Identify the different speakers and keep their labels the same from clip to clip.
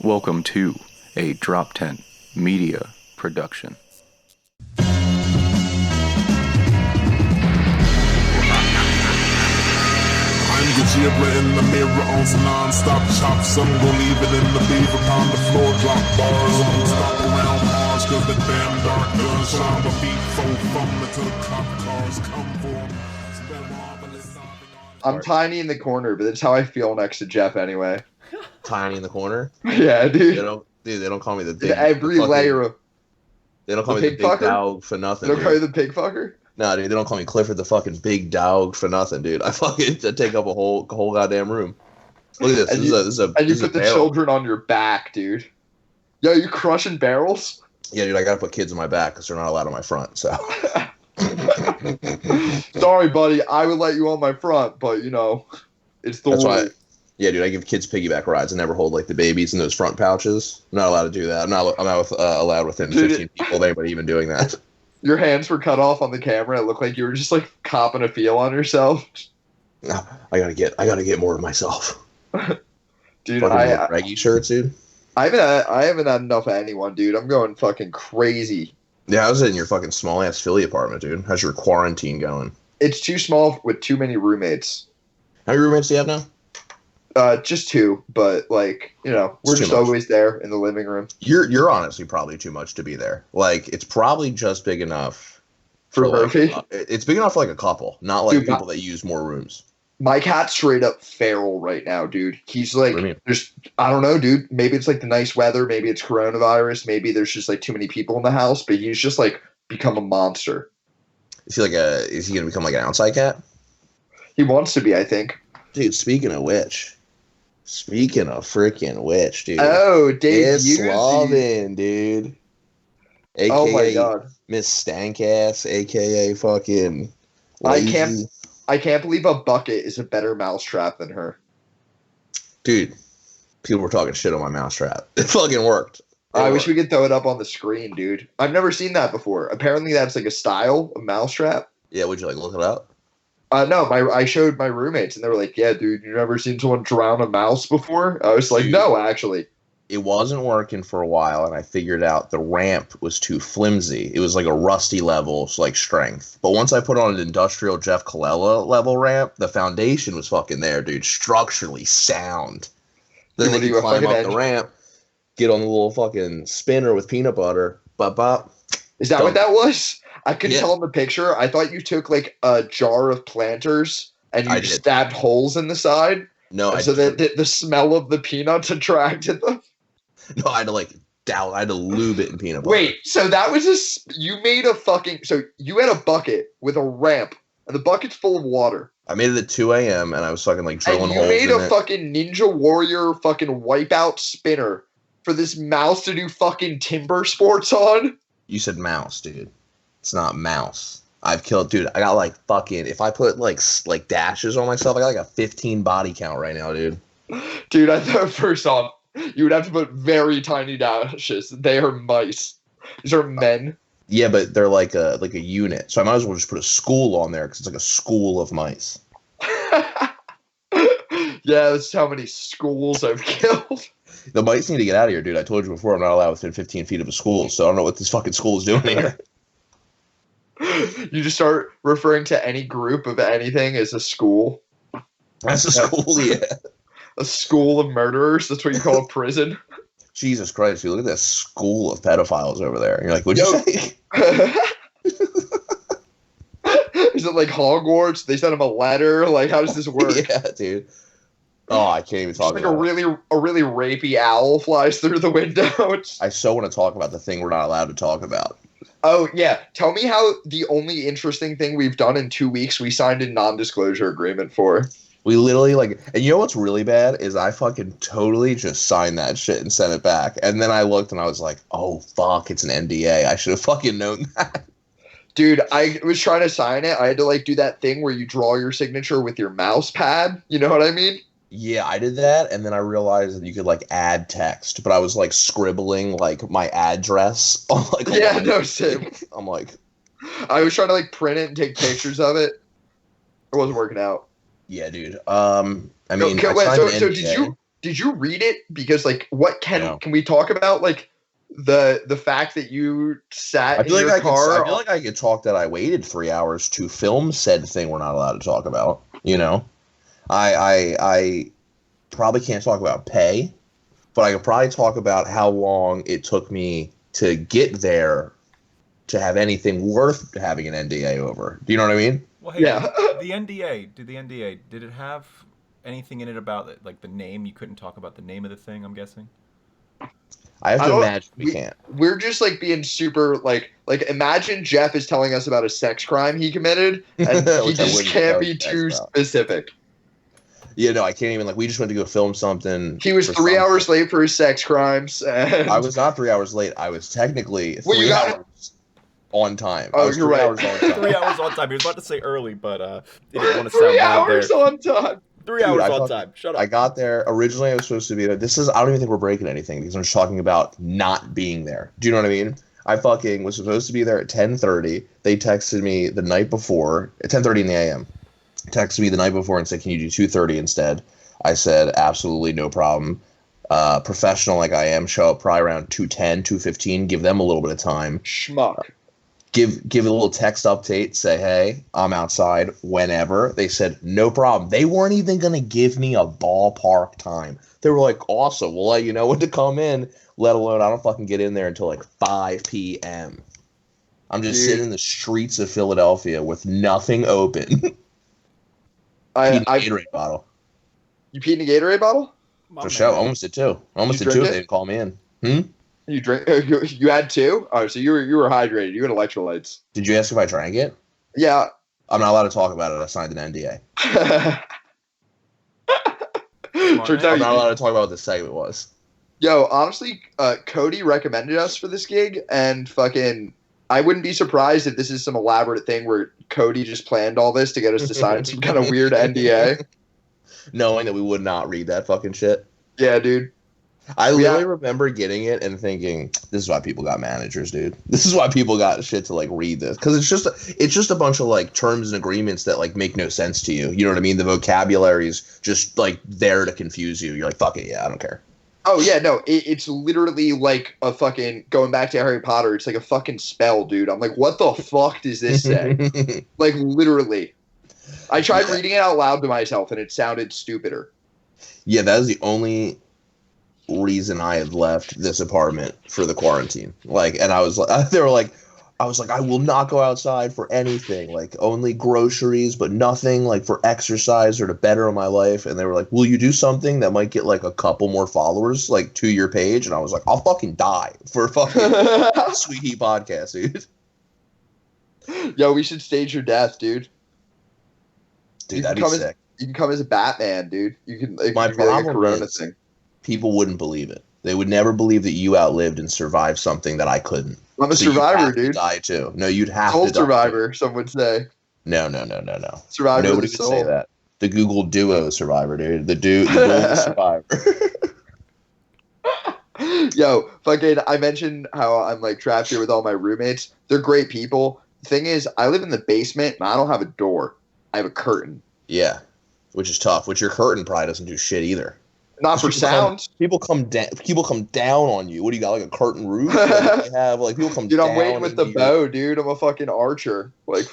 Speaker 1: Welcome to a DropTent media production.
Speaker 2: I'm the Geoff in the mirror on some non-stop chops. I'm gonna leave it in the beef upon the floor, drop bars. I'm gonna stop around Mars, cause the damn dark guns shine my feet full fumbling till the cop cars come for 'em.
Speaker 3: I'm tiny in the corner, but that's how I feel next to Geoff anyway.
Speaker 4: Tiny in the corner.
Speaker 3: Yeah, dude.
Speaker 4: They don't call me the big.
Speaker 3: Every layer of.
Speaker 4: They don't call me the big
Speaker 3: fucker?
Speaker 4: dog for nothing.
Speaker 3: They don't call you the pig fucker?
Speaker 4: No, dude, they don't call me Clifford the fucking big dog for nothing, dude. I take up a whole goddamn room. Look at this.
Speaker 3: And
Speaker 4: This is a
Speaker 3: you put the children on your back, dude. Yo, you crushing barrels?
Speaker 4: Yeah, dude, I gotta put kids on my back because they're not allowed on my front. So.
Speaker 3: Sorry, buddy. I would let you on my front, but you know, it's the rule.
Speaker 4: Yeah, dude, I give kids piggyback rides. I never hold like the babies in those front pouches. I'm not allowed to do that. I'm not allowed within 15 people of anybody even doing that.
Speaker 3: Your hands were cut off on the camera. It looked like you were just like copping a feel on yourself.
Speaker 4: No, I gotta get more of myself.
Speaker 3: Dude,
Speaker 4: Reggie shirts, dude.
Speaker 3: I haven't had enough of anyone, dude. I'm going fucking crazy.
Speaker 4: Yeah, I was in your fucking small ass Philly apartment, dude. How's your quarantine going?
Speaker 3: It's too small with too many roommates.
Speaker 4: How many roommates do you have now?
Speaker 3: Just two, but like, you know, we're just always there in the living room.
Speaker 4: You're honestly probably too much to be there. Like, it's probably just big enough
Speaker 3: for Murphy.
Speaker 4: It's big enough for like a couple, not like people that use more rooms.
Speaker 3: My cat's straight up feral right now, dude. He's like, I don't know, dude. Maybe it's like the nice weather. Maybe it's coronavirus. Maybe there's just like too many people in the house. But he's just like become a monster.
Speaker 4: Is he gonna become like an outside cat?
Speaker 3: He wants to be, I think.
Speaker 4: Dude, speaking of freaking which, dude.
Speaker 3: Oh, Dave
Speaker 4: Slavin, dude. AKA
Speaker 3: oh my god,
Speaker 4: Miss Stankass, AKA fucking lazy.
Speaker 3: I can't believe a bucket is a better mousetrap than her.
Speaker 4: Dude, people were talking shit on my mousetrap. It fucking worked.
Speaker 3: I wish we could throw it up on the screen, dude. I've never seen that before. Apparently that's like a style of mousetrap.
Speaker 4: Yeah, would you like look it up?
Speaker 3: No, I showed my roommates and they were like, yeah, dude, you never seen someone drown a mouse before? I was like, dude, no, actually.
Speaker 4: It wasn't working for a while, and I figured out the ramp was too flimsy. It was like a rusty level, so like strength. But once I put on an industrial Jeff Colella level ramp, the foundation was fucking there, dude. Structurally sound. Then they can climb up the ramp, get on the little fucking spinner with peanut butter. Bop.
Speaker 3: Is that what that was? I couldn't tell in the picture. I thought you took like a jar of Planters and you stabbed holes in the side.
Speaker 4: No,
Speaker 3: so that the smell of the peanuts attracted them.
Speaker 4: No, I had to lube it in peanut butter.
Speaker 3: Wait, so that was you made a fucking, so you had a bucket with a ramp, and the bucket's full of water.
Speaker 4: I made it at 2 a.m., and I was fucking like drilling holes in it.
Speaker 3: And you made a fucking Ninja Warrior fucking wipeout spinner for this mouse to do fucking timber sports on?
Speaker 4: You said mouse, dude. It's not mouse. I've killed, dude. I got like fucking, if I put like dashes on myself, I got like a 15 body count right now, dude.
Speaker 3: Dude, I thought first off, you would have to put very tiny dashes. They are mice. These are men.
Speaker 4: Yeah, but they're like a unit. So I might as well just put a school on there because it's like a school of mice.
Speaker 3: Yeah, that's how many schools I've killed.
Speaker 4: The mice need to get out of here, dude. I told you before I'm not allowed within 15 feet of a school, so I don't know what this fucking school is doing here.
Speaker 3: You just start referring to any group of anything as a school.
Speaker 4: That's a school, yeah.
Speaker 3: A school of murderers? That's what you call a prison?
Speaker 4: Jesus Christ, dude. Look at that school of pedophiles over there. And you're like, what'd you say?
Speaker 3: Is it like Hogwarts? They sent him a letter? Like, how does this work?
Speaker 4: Yeah, dude. Oh, I can't even talk about it.
Speaker 3: A really rapey owl flies through the window.
Speaker 4: I so want to talk about the thing we're not allowed to talk about.
Speaker 3: Oh, yeah. Tell me how the only interesting thing we've done in 2 weeks we signed a non-disclosure agreement for.
Speaker 4: We literally, like, and you know what's really bad is I fucking totally just signed that shit and sent it back. And then I looked and I was like, oh, fuck, it's an NDA. I should have fucking known that.
Speaker 3: Dude, I was trying to sign it. I had to, like, do that thing where you draw your signature with your mouse pad. You know what I mean?
Speaker 4: Yeah, I did that, and then I realized that you could, like, add text. But I was, like, scribbling, like, my address on, like,
Speaker 3: same.
Speaker 4: I'm like...
Speaker 3: I was trying to, like, print it and take pictures of it. It wasn't working out.
Speaker 4: Yeah, dude. I mean,
Speaker 3: so did did you read it? Because like, what can we talk about? Like the fact that you sat in your car.
Speaker 4: I feel like I could talk that I waited 3 hours to film said thing we're not allowed to talk about. You know, I probably can't talk about pay, but I could probably talk about how long it took me to get there to have anything worth having an NDA over. Do you know what I mean?
Speaker 5: Well, hey,
Speaker 3: Yeah.
Speaker 5: The NDA, did it have anything in it about it, like the name? You couldn't talk about the name of the thing, I'm guessing?
Speaker 4: I have to imagine we can't.
Speaker 3: We're just like being super like imagine Geoff is telling us about a sex crime he committed, and he just can't be too specific.
Speaker 4: Yeah, no, I can't even. Like, we just went to go film something.
Speaker 3: He was 3 hours late for his sex crimes. And
Speaker 4: I was not 3 hours late. I was technically 3 hours on time.
Speaker 3: Oh, you're right.
Speaker 5: 3 hours on time. He was about to say early, but he didn't want to sound bad there.
Speaker 3: 3 hours on time.
Speaker 5: 3 hours on time. Shut up.
Speaker 4: I got there. Originally, I was supposed to be there. I don't even think we're breaking anything because I'm just talking about not being there. Do you know what I mean? I fucking was supposed to be there at 10:30. They texted me the night before, at 10:30 in the a.m. Texted me the night before and said, can you do 2:30 instead? I said, absolutely no problem. Professional like I am, show up probably around 2:10, 2:15, give them a little bit of time.
Speaker 3: Schmuck.
Speaker 4: Give a little text update, say, hey, I'm outside whenever. They said, no problem. They weren't even going to give me a ballpark time. They were like, awesome, we'll let you know when to come in, let alone I don't fucking get in there until like 5 p.m. I'm just sitting in the streets of Philadelphia with nothing open. I Gatorade bottle.
Speaker 3: You peed in a Gatorade bottle?
Speaker 4: For sure. Almost did too. Almost did too. They didn't call me in.
Speaker 3: You drink? You had two? Oh, so you were hydrated. You had electrolytes.
Speaker 4: Did you ask if I drank it?
Speaker 3: Yeah.
Speaker 4: I'm not allowed to talk about it. I signed an NDA. I'm not allowed to talk about what the segment was.
Speaker 3: Yo, honestly, Cody recommended us for this gig, and fucking, I wouldn't be surprised if this is some elaborate thing where Cody just planned all this to get us to sign some kind of weird NDA.
Speaker 4: Knowing that we would not read that fucking shit.
Speaker 3: Yeah, dude.
Speaker 4: I literally remember getting it and thinking, this is why people got managers, dude. This is why people got shit to like read this. Because it's just a bunch of like terms and agreements that like make no sense to you. You know what I mean? The vocabulary is just like there to confuse you. You're like, fuck it, yeah, I don't care.
Speaker 3: Oh, yeah, no, it's literally like a fucking, going back to Harry Potter, it's like a fucking spell, dude. I'm like, what the fuck does this say? Like, literally. I tried reading it out loud to myself, and it sounded stupider.
Speaker 4: Yeah, that is the only reason I had left this apartment for the quarantine. Like, and I was like, I was like, I will not go outside for anything, like only groceries, but nothing like for exercise or to better my life. And they were like, will you do something that might get like a couple more followers, like to your page? And I was like, I'll fucking die for fucking Sweet Heat Podcast, dude.
Speaker 3: Yo, we should stage your death, dude.
Speaker 4: Dude, that'd be sick.
Speaker 3: You can come as a Batman, dude. You can.
Speaker 4: My problem is, people wouldn't believe it. They would never believe that you outlived and survived something that I couldn't.
Speaker 3: I'm a survivor, dude.
Speaker 4: Die too. No, you'd have
Speaker 3: to die.
Speaker 4: Survivor,
Speaker 3: some would say.
Speaker 4: No.
Speaker 3: Survivor.
Speaker 4: Nobody would say that. The Google Duo survivor, dude. The Google survivor.
Speaker 3: Yo, fucking, I mentioned how I'm like trapped here with all my roommates. They're great people. The thing is, I live in the basement and I don't have a door. I have a curtain.
Speaker 4: Yeah, which is tough. Which your curtain probably doesn't do shit either.
Speaker 3: Not for sound.
Speaker 4: People come down on you. What do you got, like a curtain roof? Like they have like people come.
Speaker 3: Dude,
Speaker 4: down.
Speaker 3: I'm waiting with the bow, dude. I'm a fucking archer. Like,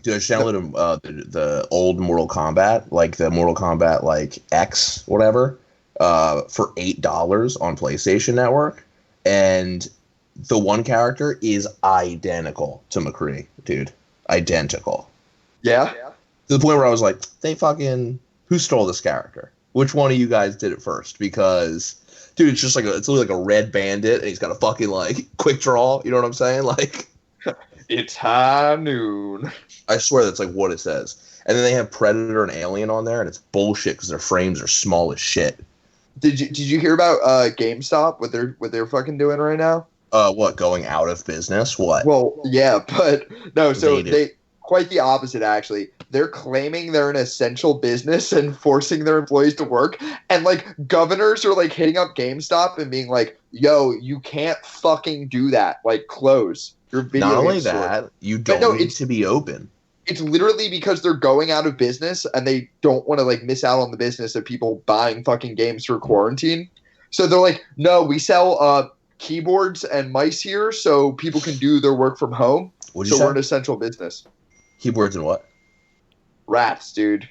Speaker 4: dude, I just downloaded the old Mortal Kombat, like the Mortal Kombat like X whatever, for $8 on PlayStation Network, and the one character is identical to McCree, dude. Identical.
Speaker 3: Yeah.
Speaker 4: To the point where I was like, who stole this character? Which one of you guys did it first? Because, dude, it's just like it's literally like a red bandit, and he's got a fucking like quick draw. You know what I'm saying? Like,
Speaker 3: it's high noon.
Speaker 4: I swear that's like what it says. And then they have Predator and Alien on there, and it's bullshit because their frames are small as shit.
Speaker 3: Did you hear about GameStop? What they're fucking doing right now?
Speaker 4: What, going out of business? What?
Speaker 3: Well, yeah, but no. So they quite the opposite, actually. They're claiming they're an essential business and forcing their employees to work. And, like, governors are, like, hitting up GameStop and being like, yo, you can't fucking do that. Like, close. You're
Speaker 4: Not only that, you don't need to be open.
Speaker 3: it's literally because they're going out of business and they don't want to like miss out on the business of people buying fucking games through quarantine. So they're like, no, we sell keyboards and mice here so people can do their work from home.
Speaker 4: What'd you
Speaker 3: So
Speaker 4: say?
Speaker 3: we're an essential business.
Speaker 4: Keyboards and what?
Speaker 3: Rats, dude.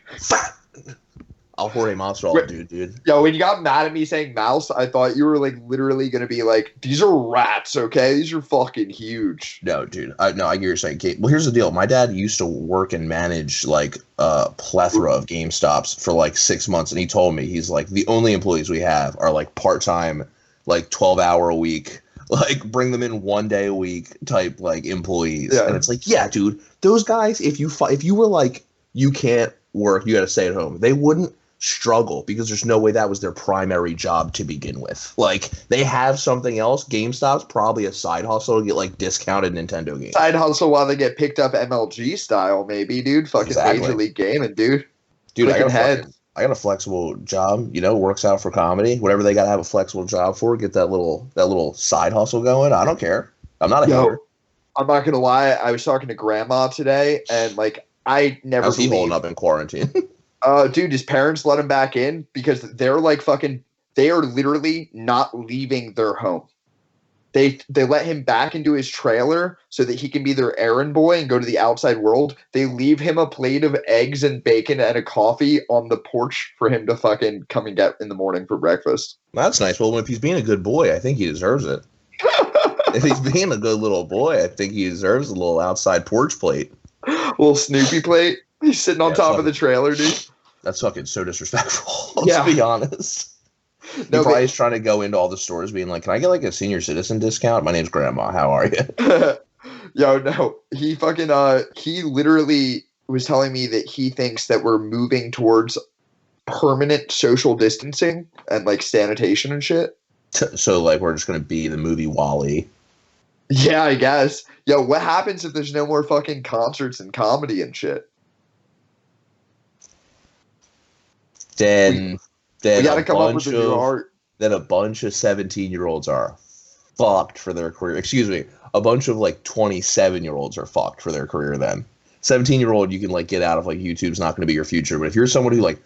Speaker 4: I'll Jorge Monster all dude.
Speaker 3: Yo, when you got mad at me saying mouse, I thought you were like literally gonna be like, these are rats, okay? These are fucking huge.
Speaker 4: No, dude. I get what you're saying. Well, here's the deal. My dad used to work and manage like a plethora of GameStops for like 6 months, and he told me, he's like, the only employees we have are like part-time, like 12-hour a week, like bring them in 1 day a week type like employees. Yeah. And it's like, yeah, dude, those guys, if you were like, you can't work, you got to stay at home, they wouldn't struggle because there's no way that was their primary job to begin with. Like, they have something else. GameStop's probably a side hustle to get like discounted Nintendo games.
Speaker 3: Side hustle while they get picked up MLG style, maybe, dude. Fucking Major League Gaming, dude.
Speaker 4: Dude, I got a flexible job, you know, works out for comedy. Whatever they gotta have a flexible job for, get that little side hustle going. I don't care. I'm not a hater.
Speaker 3: I'm not gonna lie, I was talking to grandma today and like I never
Speaker 4: How's he holding up in quarantine?
Speaker 3: Dude, his parents let him back in because they're like they are literally not leaving their home. They let him back into his trailer so that he can be their errand boy and go to the outside world. They leave him a plate of eggs and bacon and a coffee on the porch for him to fucking come and get in the morning for breakfast.
Speaker 4: That's nice. Well, if he's being a good boy, I think he deserves it. If he's being a good little boy, I think he deserves a little outside porch plate.
Speaker 3: Little Snoopy plate. He's sitting on top of the trailer, dude.
Speaker 4: That's fucking so disrespectful. Let's be honest. No, he probably is trying to go into all the stores being like, can I get like a senior citizen discount? My name's Grandma. How are you?
Speaker 3: Yo, no. He fucking, he literally was telling me that he thinks that we're moving towards permanent social distancing and like sanitation and shit.
Speaker 4: So like we're just going to be the movie WALL-E.
Speaker 3: Yeah, I guess. Yo, what happens if there's no more fucking concerts and comedy and shit?
Speaker 4: Then
Speaker 3: we gotta come up with a new art.
Speaker 4: Then a bunch of 17-year-olds are fucked for their career. Excuse me, a bunch of like 27-year-olds are fucked for their career. Then 17-year-old, you can like get out of like YouTube's not going to be your future. But if you're someone who like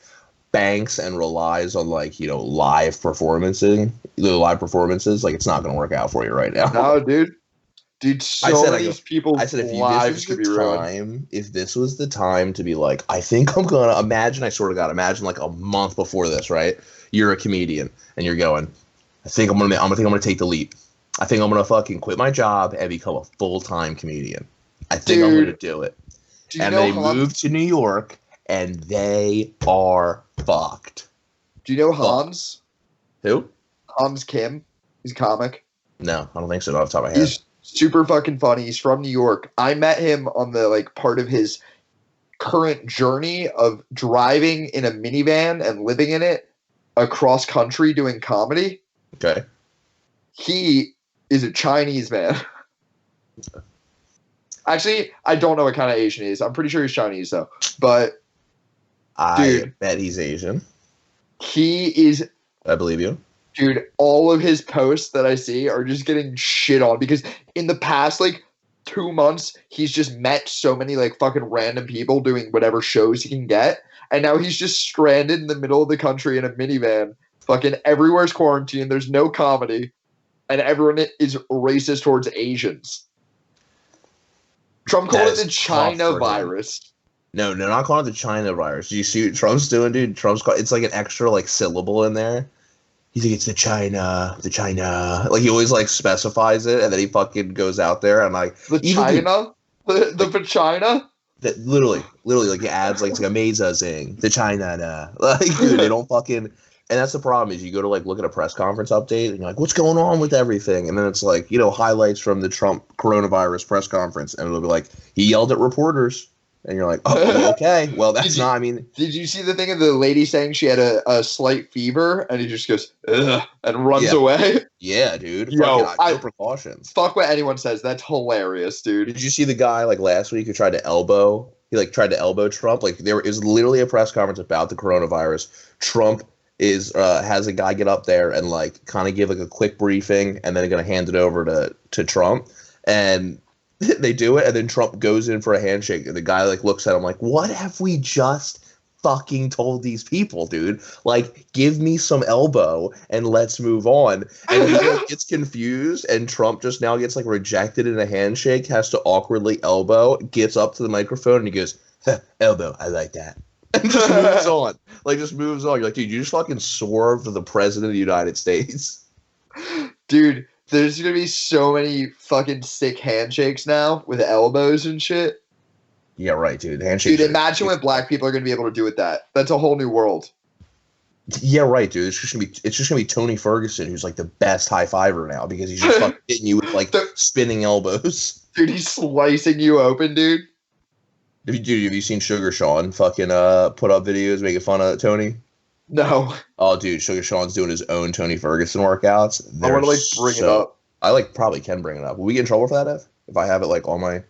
Speaker 4: banks and relies on like, you know, live performances, like it's not going to work out for you right now.
Speaker 3: No, dude. Dude, people.
Speaker 4: I said, if this was the time to be like, I think I'm gonna imagine. I sort of got imagine like a month before this, right? You're a comedian and you're going, I think I'm gonna take the leap. I think I'm gonna fucking quit my job and become a full-time comedian. I think I'm gonna do it. And they move to New York and they are fucked.
Speaker 3: Do you know Hans?
Speaker 4: Who?
Speaker 3: Hans Kim. He's a comic.
Speaker 4: No, I don't think so. Not off the top of my head.
Speaker 3: He's super fucking funny. He's from New York. I met him on the like part of his current journey of driving in a minivan and living in it across country doing comedy.
Speaker 4: Okay.
Speaker 3: He is a Chinese man. Actually, I don't know what kind of Asian he is. I'm pretty sure he's Chinese though. But
Speaker 4: I bet he's Asian.
Speaker 3: He is.
Speaker 4: I believe you.
Speaker 3: Dude, all of his posts that I see are just getting shit on because in the past, like, 2 months, he's just met so many, like, fucking random people doing whatever shows he can get. And now he's just stranded in the middle of the country in a minivan. Fucking everywhere's quarantined. There's no comedy. And everyone is racist towards Asians. Trump called it the China virus.
Speaker 4: No, not calling it the China virus. Do you see what Trump's doing, dude? It's like an extra, like, syllable in there. He's like, it's the China. Like, he always, like, specifies it, and then he fucking goes out there and, like...
Speaker 3: The China? The vagina?
Speaker 4: That literally, like, he adds, like, it's like, amazing. The China. Like, dude, they don't fucking... And that's the problem, is you go to, like, look at a press conference update, and you're like, what's going on with everything? And then it's like, you know, highlights from the Trump coronavirus press conference, and it'll be like, he yelled at reporters. And you're like, oh, okay. Well, that's not, I mean...
Speaker 3: Did you see the thing of the lady saying she had a slight fever, and he just goes, ugh, and runs away?
Speaker 4: Yeah, dude.
Speaker 3: Yo,
Speaker 4: no precautions.
Speaker 3: Fuck what anyone says. That's hilarious, dude.
Speaker 4: Did you see the guy, like, last week who tried to elbow... He, like, tried to elbow Trump? Like, there is literally a press conference about the coronavirus. Trump has a guy get up there and, like, kind of give, like, a quick briefing, and then going to hand it over to Trump. And... They do it, and then Trump goes in for a handshake, and the guy like looks at him like, "What have we just fucking told these people, dude? Like, give me some elbow and let's move on." And he like, gets confused, and Trump just now gets like rejected in a handshake, has to awkwardly elbow, gets up to the microphone, and he goes, "Elbow, I like that." And just moves on. Like, just moves on. You're like, dude, you just fucking swerved the president of the United States.
Speaker 3: Dude, there's gonna be so many fucking sick handshakes now with elbows and shit.
Speaker 4: Yeah, right, dude. Handshakes.
Speaker 3: Dude, imagine what black people are gonna be able to do with that. That's a whole new world.
Speaker 4: Yeah, right, dude. It's just gonna be Tony Ferguson, who's like the best high fiver now because he's just fucking hitting you with like spinning elbows.
Speaker 3: Dude, he's slicing you open, dude.
Speaker 4: Have you seen Sugar Sean fucking put up videos making fun of Tony?
Speaker 3: No.
Speaker 4: Oh, dude, Sugar Sean's doing his own Tony Ferguson workouts.
Speaker 3: I want to like bring it up.
Speaker 4: I like probably can bring it up. Will we get in trouble for that if I have it like on my?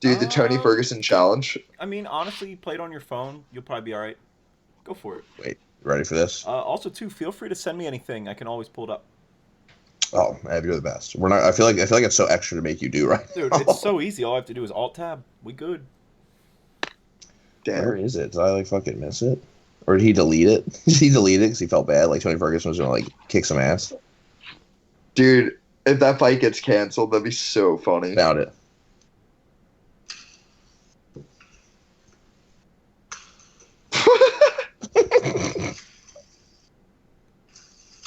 Speaker 3: Dude, the Tony Ferguson challenge.
Speaker 5: I mean, honestly, you play it on your phone. You'll probably be all right. Go for it.
Speaker 4: Wait, ready for this?
Speaker 5: Also, too, feel free to send me anything. I can always pull it up.
Speaker 4: Oh, man, you're the best. We're not. I feel like it's so extra to make you do right.
Speaker 5: Dude, it's so easy. All I have to do is Alt Tab. We good.
Speaker 3: Damn.
Speaker 4: Where is it? Did I like fucking miss it? Or did he delete it? Did he delete it because he felt bad? Like Tony Ferguson was gonna like kick some ass.
Speaker 3: Dude, if that fight gets canceled, that'd be so funny.
Speaker 4: Found it.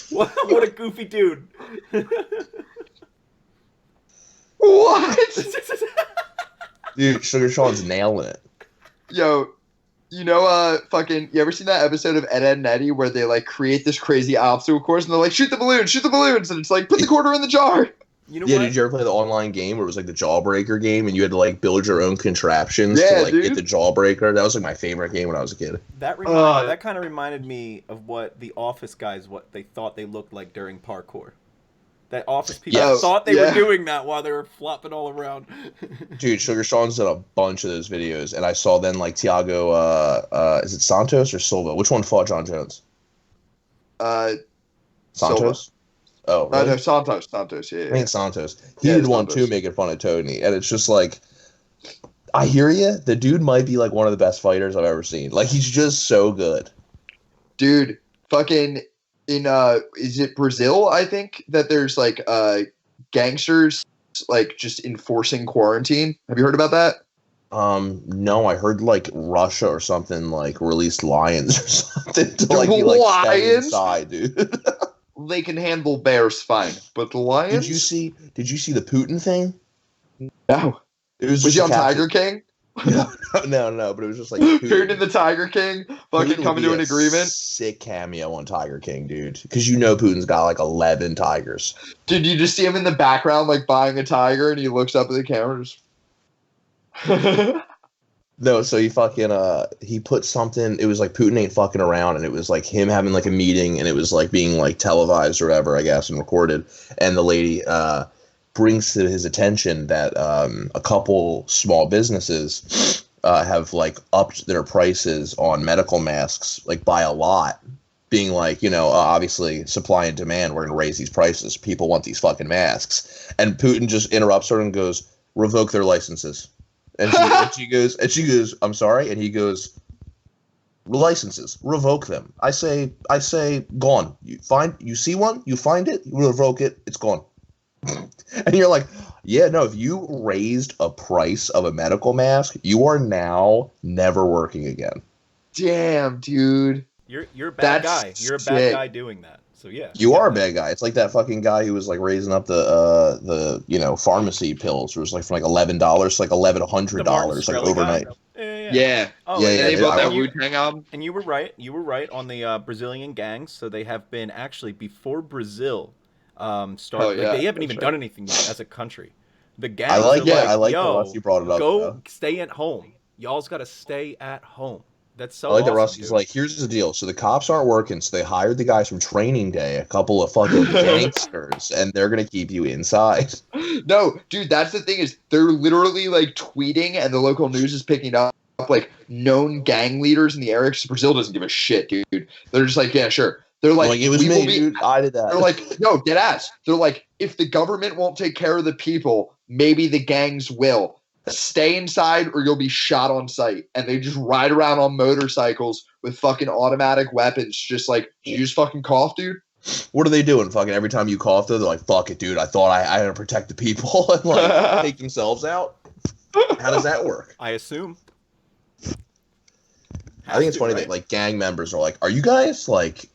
Speaker 5: What a goofy dude.
Speaker 3: What?
Speaker 4: Dude, Sugar Sean's nailing it.
Speaker 3: Yo, you ever seen that episode of Ed, Edd and Eddy where they like create this crazy obstacle course and they're like, shoot the balloons, and it's like, put the quarter in the jar.
Speaker 5: You know
Speaker 4: yeah,
Speaker 5: what?
Speaker 4: did you ever play the online game where it was like the Jawbreaker game and you had to like build your own contraptions
Speaker 3: Yeah,
Speaker 4: to like
Speaker 3: dude.
Speaker 4: get the Jawbreaker? That was like my favorite game when I was a kid.
Speaker 5: That kind of reminded me of what the Office guys, what they thought they looked like during parkour. That Office people thought they were doing that while they were flopping all around.
Speaker 4: Dude, Sugar Sean's done a bunch of those videos, and I saw then like Thiago, is it Santos or Silva? Which one fought John Jones? Santos?
Speaker 3: Silva.
Speaker 4: Oh, really?
Speaker 3: No, Santos, yeah.
Speaker 4: I think Santos. He
Speaker 3: Yeah,
Speaker 4: did one
Speaker 3: Santos.
Speaker 4: too, making fun of Tony, and it's just like, I hear you. The dude might be like one of the best fighters I've ever seen. Like, he's just so good.
Speaker 3: Dude, fucking in is it Brazil? I think that there's like gangsters like just enforcing quarantine. Have you heard about that?
Speaker 4: No, I heard like Russia or something like released lions or something to like be
Speaker 3: The
Speaker 4: like
Speaker 3: lions?
Speaker 4: stay inside, dude.
Speaker 3: They can handle bears fine, but the lions?
Speaker 4: Did you see the Putin thing?
Speaker 3: No.
Speaker 4: It was
Speaker 3: Was
Speaker 4: just
Speaker 3: he
Speaker 4: a
Speaker 3: on Tiger King?
Speaker 4: No, but it was just like
Speaker 3: Putin and the Tiger King fucking coming to an agreement.
Speaker 4: Sick cameo on Tiger King, dude. Because you know Putin's got like 11 tigers.
Speaker 3: Dude, you just see him in the background like buying a tiger and he looks up at the camera and just...
Speaker 4: No, so he fucking he put something. It was like Putin ain't fucking around, and it was like him having like a meeting, and it was like being like televised or whatever, I guess, and recorded. And the lady brings to his attention that a couple small businesses have like upped their prices on medical masks like by a lot, being like, obviously supply and demand, we're gonna raise these prices. People want these fucking masks, and Putin just interrupts her and goes, "Revoke their licenses." And she goes, "I'm sorry," and he goes, "Licenses, revoke them. I say, gone. You see one, you find it, you revoke it, it's gone." And you're like, yeah, no, if you raised a price of a medical mask, you are now never working again.
Speaker 3: Damn, dude.
Speaker 5: You're a bad
Speaker 3: That's
Speaker 5: guy. You're a
Speaker 3: sick.
Speaker 5: bad guy doing that. So yeah.
Speaker 4: You are a bad guy. It's like that fucking guy who was like raising up the pharmacy pills. It was like from like $11 to like $1,100 like overnight.
Speaker 3: Yeah.
Speaker 5: Oh,
Speaker 4: Yeah,
Speaker 3: And
Speaker 4: yeah,
Speaker 3: they bought that
Speaker 5: and you-
Speaker 3: Wu-Tang album.
Speaker 5: And you were right. You were right on the Brazilian gangs. So they have been actually before Brazil started.
Speaker 3: Oh, yeah,
Speaker 5: they haven't
Speaker 3: that's
Speaker 5: even
Speaker 3: right.
Speaker 5: done anything yet as a country. The gangs
Speaker 4: I like
Speaker 5: are
Speaker 4: yeah,
Speaker 5: like,
Speaker 4: I like
Speaker 5: yo,
Speaker 4: that Rusty brought it up.
Speaker 5: go
Speaker 4: Though.
Speaker 5: stay at home. Y'all's got to stay at home. That's so
Speaker 4: I like that
Speaker 5: awesome,
Speaker 4: Rusty's
Speaker 5: dude.
Speaker 4: like, here's the deal. So the cops aren't working, so they hired the guys from Training Day, a couple of fucking gangsters, and they're gonna keep you inside.
Speaker 3: No, dude, that's the thing is they're literally like tweeting and the local news is picking up like known gang leaders in the area because Brazil doesn't give a shit, dude. They're just like, yeah, sure. They're like,
Speaker 4: It was
Speaker 3: we
Speaker 4: me,
Speaker 3: will be.
Speaker 4: dude. I did that.
Speaker 3: They're like, no, dead ass. They're like, if the government won't take care of the people, maybe the gangs will stay inside or you'll be shot on sight. And they just ride around on motorcycles with fucking automatic weapons. Just like, did you just fucking cough, dude?
Speaker 4: What are they doing? Fucking every time you cough, they're like, fuck it, dude. I thought I had to protect the people and like take themselves out. How does that work?
Speaker 5: I assume.
Speaker 4: I think it's funny that like gang members are like, are you guys like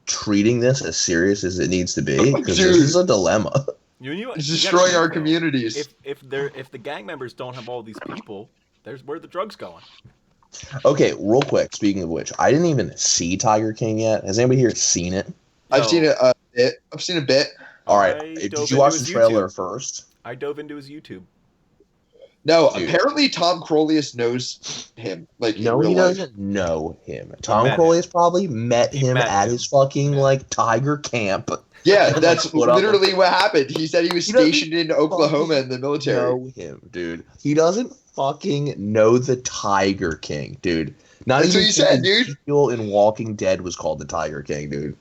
Speaker 4: treating this as serious as it needs to be? Because this is a dilemma.
Speaker 3: It's destroying our communities.
Speaker 5: If the gang members don't have all these people, there's where the drugs going.
Speaker 4: Okay, real quick. Speaking of which, I didn't even see Tiger King yet. Has anybody here seen it?
Speaker 3: I've seen it a bit. I've seen a bit.
Speaker 4: All right. Did you watch the trailer first?
Speaker 5: I dove into his YouTube.
Speaker 3: No, dude. Apparently Tom Crolius knows him. Like,
Speaker 4: no, he doesn't know him. Tom Crolius probably met him at his fucking like Tiger camp.
Speaker 3: Yeah, that's literally what happened. He said he was stationed in Oklahoma in the military.
Speaker 4: Know him, dude. He doesn't fucking know the Tiger King, dude.
Speaker 3: That's what you said, dude.
Speaker 4: People in Walking Dead was called the Tiger King, dude.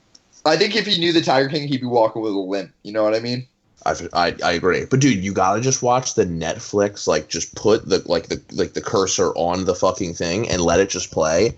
Speaker 3: I think if he knew the Tiger King, he'd be walking with a limp. You know what I mean?
Speaker 4: I agree, but dude, you gotta just watch the Netflix. Like, just put the cursor on the fucking thing and let it just play.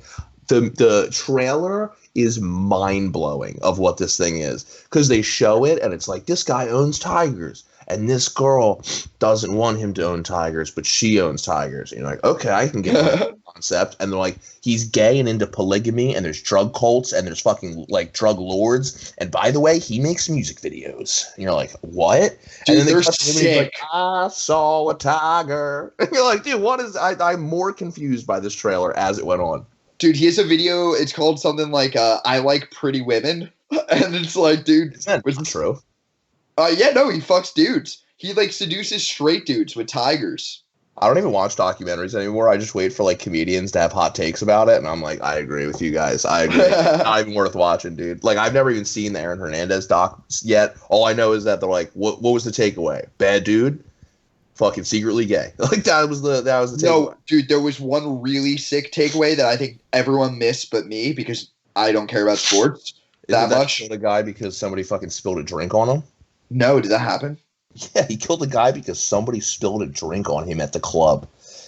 Speaker 4: The trailer is mind blowing of what this thing is, because they show it and it's like, this guy owns tigers and this girl doesn't want him to own tigers, but she owns tigers. And you're like, okay, I can get that concept. And they're like, he's gay and into polygamy, and there's drug cults and there's fucking like drug lords. And by the way, he makes music videos. And you're like, what?
Speaker 3: Dude,
Speaker 4: and then
Speaker 3: they're sick.
Speaker 4: Like, I saw a tiger. And you're like, dude, what is? I'm more confused by this trailer as it went on.
Speaker 3: Dude, he has a video. It's called something like "I Like Pretty Women," and it's like, dude,
Speaker 4: is that true?
Speaker 3: Yeah, no, he fucks dudes. He like seduces straight dudes with tigers.
Speaker 4: I don't even watch documentaries anymore. I just wait for like comedians to have hot takes about it, and I'm like, I agree with you guys. I agree. Not even worth watching, dude. Like, I've never even seen the Aaron Hernandez doc yet. All I know is that they're like, what was the takeaway? Bad dude, fucking secretly gay. Like, that was the takeaway.
Speaker 3: No, dude, there was one really sick takeaway that I think everyone missed but me, because I don't care about sports that much.
Speaker 4: Killed a guy because somebody fucking spilled a drink on him?
Speaker 3: No, did that happen?
Speaker 4: Yeah, he killed a guy because somebody spilled a drink on him at the club.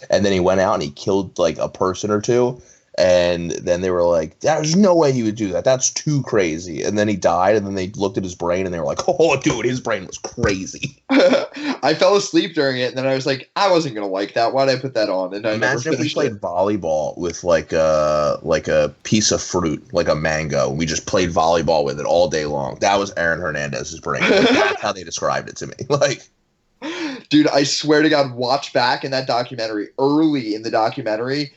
Speaker 4: And then he went out and he killed like a person or two. And then they were like, there's no way he would do that. That's too crazy. And then he died, and then they looked at his brain and they were like, oh, dude, his brain was crazy.
Speaker 3: I fell asleep during it, and then I was like, I wasn't going to like that. Why'd I put that on? And I
Speaker 4: Imagine if we played volleyball with like a piece of fruit, like a mango. We just played volleyball with it all day long. That was Aaron Hernandez's brain. Like, that's how they described it to me. Like,
Speaker 3: dude, I swear to God, watch back in that documentary, early in the documentary.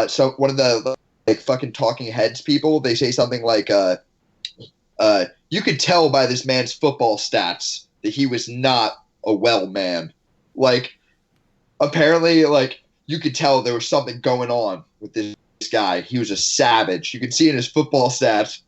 Speaker 3: So one of the like fucking talking heads people, they say something like, you could tell by this man's football stats that he was not a well man. Like, apparently, like, you could tell there was something going on with this guy. He was a savage. You could see in his football stats.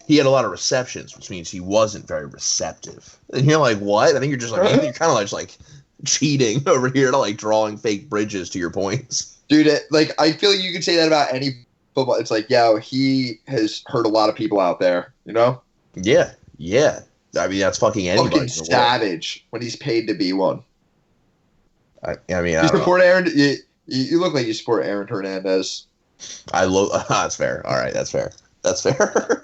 Speaker 4: He had a lot of receptions, which means he wasn't very receptive. And you're like, what? I think you're just like, you're kind of just like cheating over here to like drawing fake bridges to your points.
Speaker 3: Dude, like, I feel like you could say that about any football. It's like, yeah, he has hurt a lot of people out there, you know?
Speaker 4: Yeah. I mean, that's fucking anybody.
Speaker 3: Fucking savage when he's paid to be one.
Speaker 4: I mean,
Speaker 3: you support Aaron? You look like you support Aaron Hernandez.
Speaker 4: That's fair. All right, that's fair. That's fair.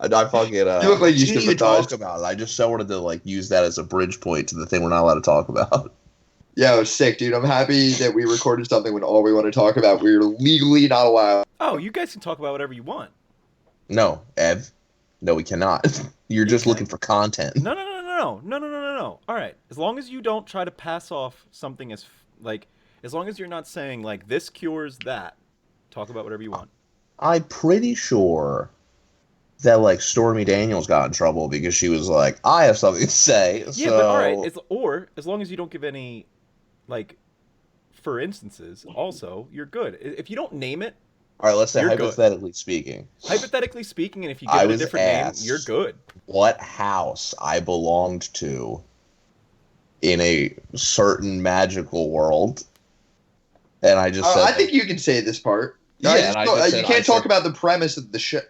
Speaker 4: I fucking. You
Speaker 3: look like you
Speaker 4: should talk about it. I just so wanted to like use that as a bridge point to the thing we're not allowed to talk about.
Speaker 3: Yeah, it was sick, dude. I'm happy that we recorded something when all we want to talk about, we're legally not allowed.
Speaker 5: Oh, you guys can talk about whatever you want.
Speaker 4: No, Ev. No, we cannot. You're just looking for content.
Speaker 5: No. All right. As long as you don't try to pass off something as, like, as long as you're not saying, like, this cures that, talk about whatever you want.
Speaker 4: I'm pretty sure that, like, Stormy Daniels got in trouble because she was like, I have something to say.
Speaker 5: Yeah, but all right. Or, as long as you don't give any, like, for instances, also, you're good. If you don't name it,
Speaker 4: all right, let's say hypothetically speaking.
Speaker 5: Hypothetically speaking, and if you give it a different name, you're good.
Speaker 4: What house I belonged to in a certain magical world, and I just said,
Speaker 3: I think you can say this part. You can't talk about the premise of the thing.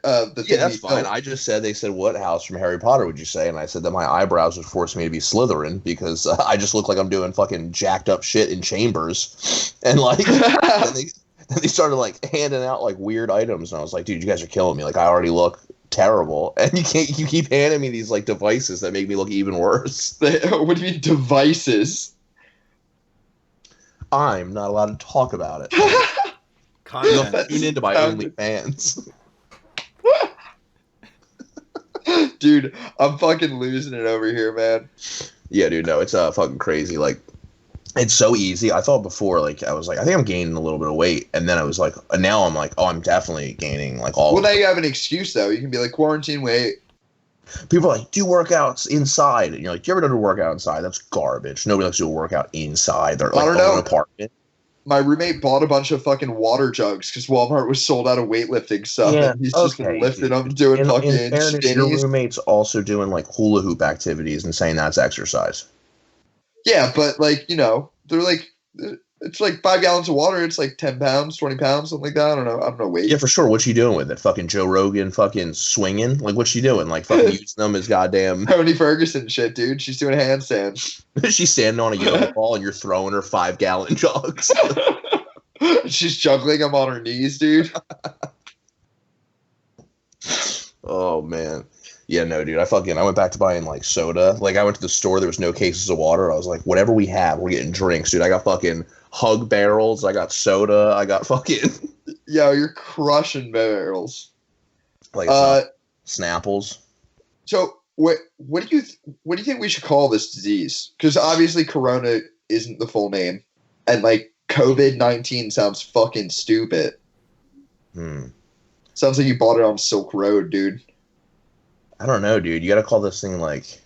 Speaker 4: Yeah, that's fine. I just said, they said, what house from Harry Potter would you say? And I said that my eyebrows would force me to be Slytherin because I just look like I'm doing fucking jacked up shit in chambers. And like, then they started like handing out like weird items, and I was like, dude, you guys are killing me. Like, I already look terrible, and you keep handing me these like devices that make me look even worse.
Speaker 3: What do you mean devices?
Speaker 4: I'm not allowed to talk about it.
Speaker 5: Content.
Speaker 4: Tune into my OnlyFans.
Speaker 3: Dude, I'm fucking losing it over here, man.
Speaker 4: Yeah, dude, no, it's fucking crazy. Like, it's so easy. I thought before, like, I was like, I think I'm gaining a little bit of weight, and then I was like, and now I'm like, oh, I'm definitely gaining like all.
Speaker 3: Well, now you have an excuse though. You can be like, quarantine weight.
Speaker 4: People are like, do workouts inside, and you're like, do you ever do a workout inside? That's garbage. Nobody likes to do a workout inside their like, own apartment.
Speaker 3: My roommate bought a bunch of fucking water jugs because Walmart was sold out of weightlifting stuff.
Speaker 4: Yeah,
Speaker 3: and he's just lifting them, doing fucking
Speaker 4: fairness, your roommate's also doing like hula hoop activities and saying that's exercise.
Speaker 3: Yeah, but like, you know, they're like, it's like 5 gallons of water. It's like 10 pounds, 20 pounds, something like that. I don't know weight.
Speaker 4: Yeah, for sure. What's she doing with it? Fucking Joe Rogan fucking swinging? Like, what's she doing? Like, fucking using them as goddamn...
Speaker 3: Tony Ferguson shit, dude. She's doing handstands.
Speaker 4: She's standing on a yoga ball and you're throwing her 5-gallon jugs.
Speaker 3: She's juggling them on her knees, dude.
Speaker 4: Oh, man. Yeah, no, dude. I went back to buying, like, soda. Like, I went to the store. There was no cases of water. I was like, whatever we have, we're getting drinks, dude. I got fucking Hug barrels. I got soda. I got fucking...
Speaker 3: Yo, you're crushing barrels.
Speaker 4: Like, Snapples.
Speaker 3: So, what do you think we should call this disease? Because obviously Corona isn't the full name. And, like, COVID-19 sounds fucking stupid. Sounds like you bought it on Silk Road, dude.
Speaker 4: I don't know, dude. You gotta call this thing, like...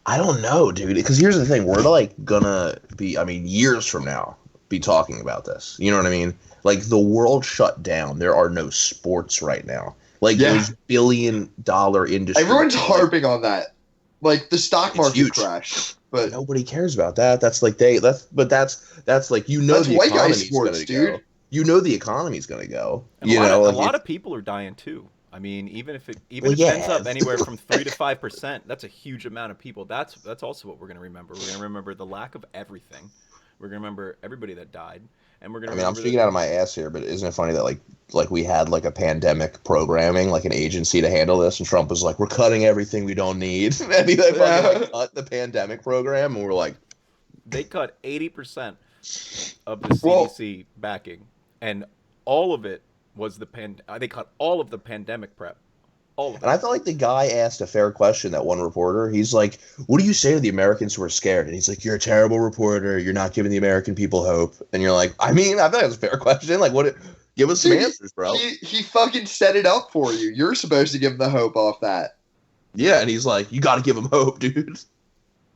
Speaker 4: I don't know, dude. Because here's the thing. We're, like, gonna be... I mean, years from now, be talking about this. You know what I mean? Like, the world shut down. There are no sports right now. Like, there's billion-dollar industry.
Speaker 3: Everyone's harping on that. Like, the stock market crashed. But
Speaker 4: nobody cares about that. That's like that's like, you know,
Speaker 3: that's
Speaker 4: the
Speaker 3: white guy
Speaker 4: economy's
Speaker 3: sports, dude.
Speaker 4: Go. You know the economy's gonna go.
Speaker 5: And a lot of people are dying too. I mean, even if it ends up anywhere from 3 to 5%, that's a huge amount of people. That's also what we're gonna remember. We're gonna remember the lack of everything. We're gonna remember everybody that died, and we're gonna.
Speaker 4: I mean, I'm speaking out of my ass here, but isn't it funny that like we had like a pandemic programming, like an agency to handle this, and Trump was like, "We're cutting everything we don't need," and he cut the pandemic program, and we're like,
Speaker 5: they cut 80% of the CDC backing, and all of it was they cut all of the pandemic prep.
Speaker 4: And I felt like the guy asked a fair question, that one reporter. He's like, what do you say to the Americans who are scared? And he's like, you're a terrible reporter. You're not giving the American people hope. And you're like, I mean, I thought it was a fair question. Like, give us some answers, bro.
Speaker 3: He fucking set it up for you. You're supposed to give him the hope off that.
Speaker 4: Yeah, and he's like, you got to give him hope, dude.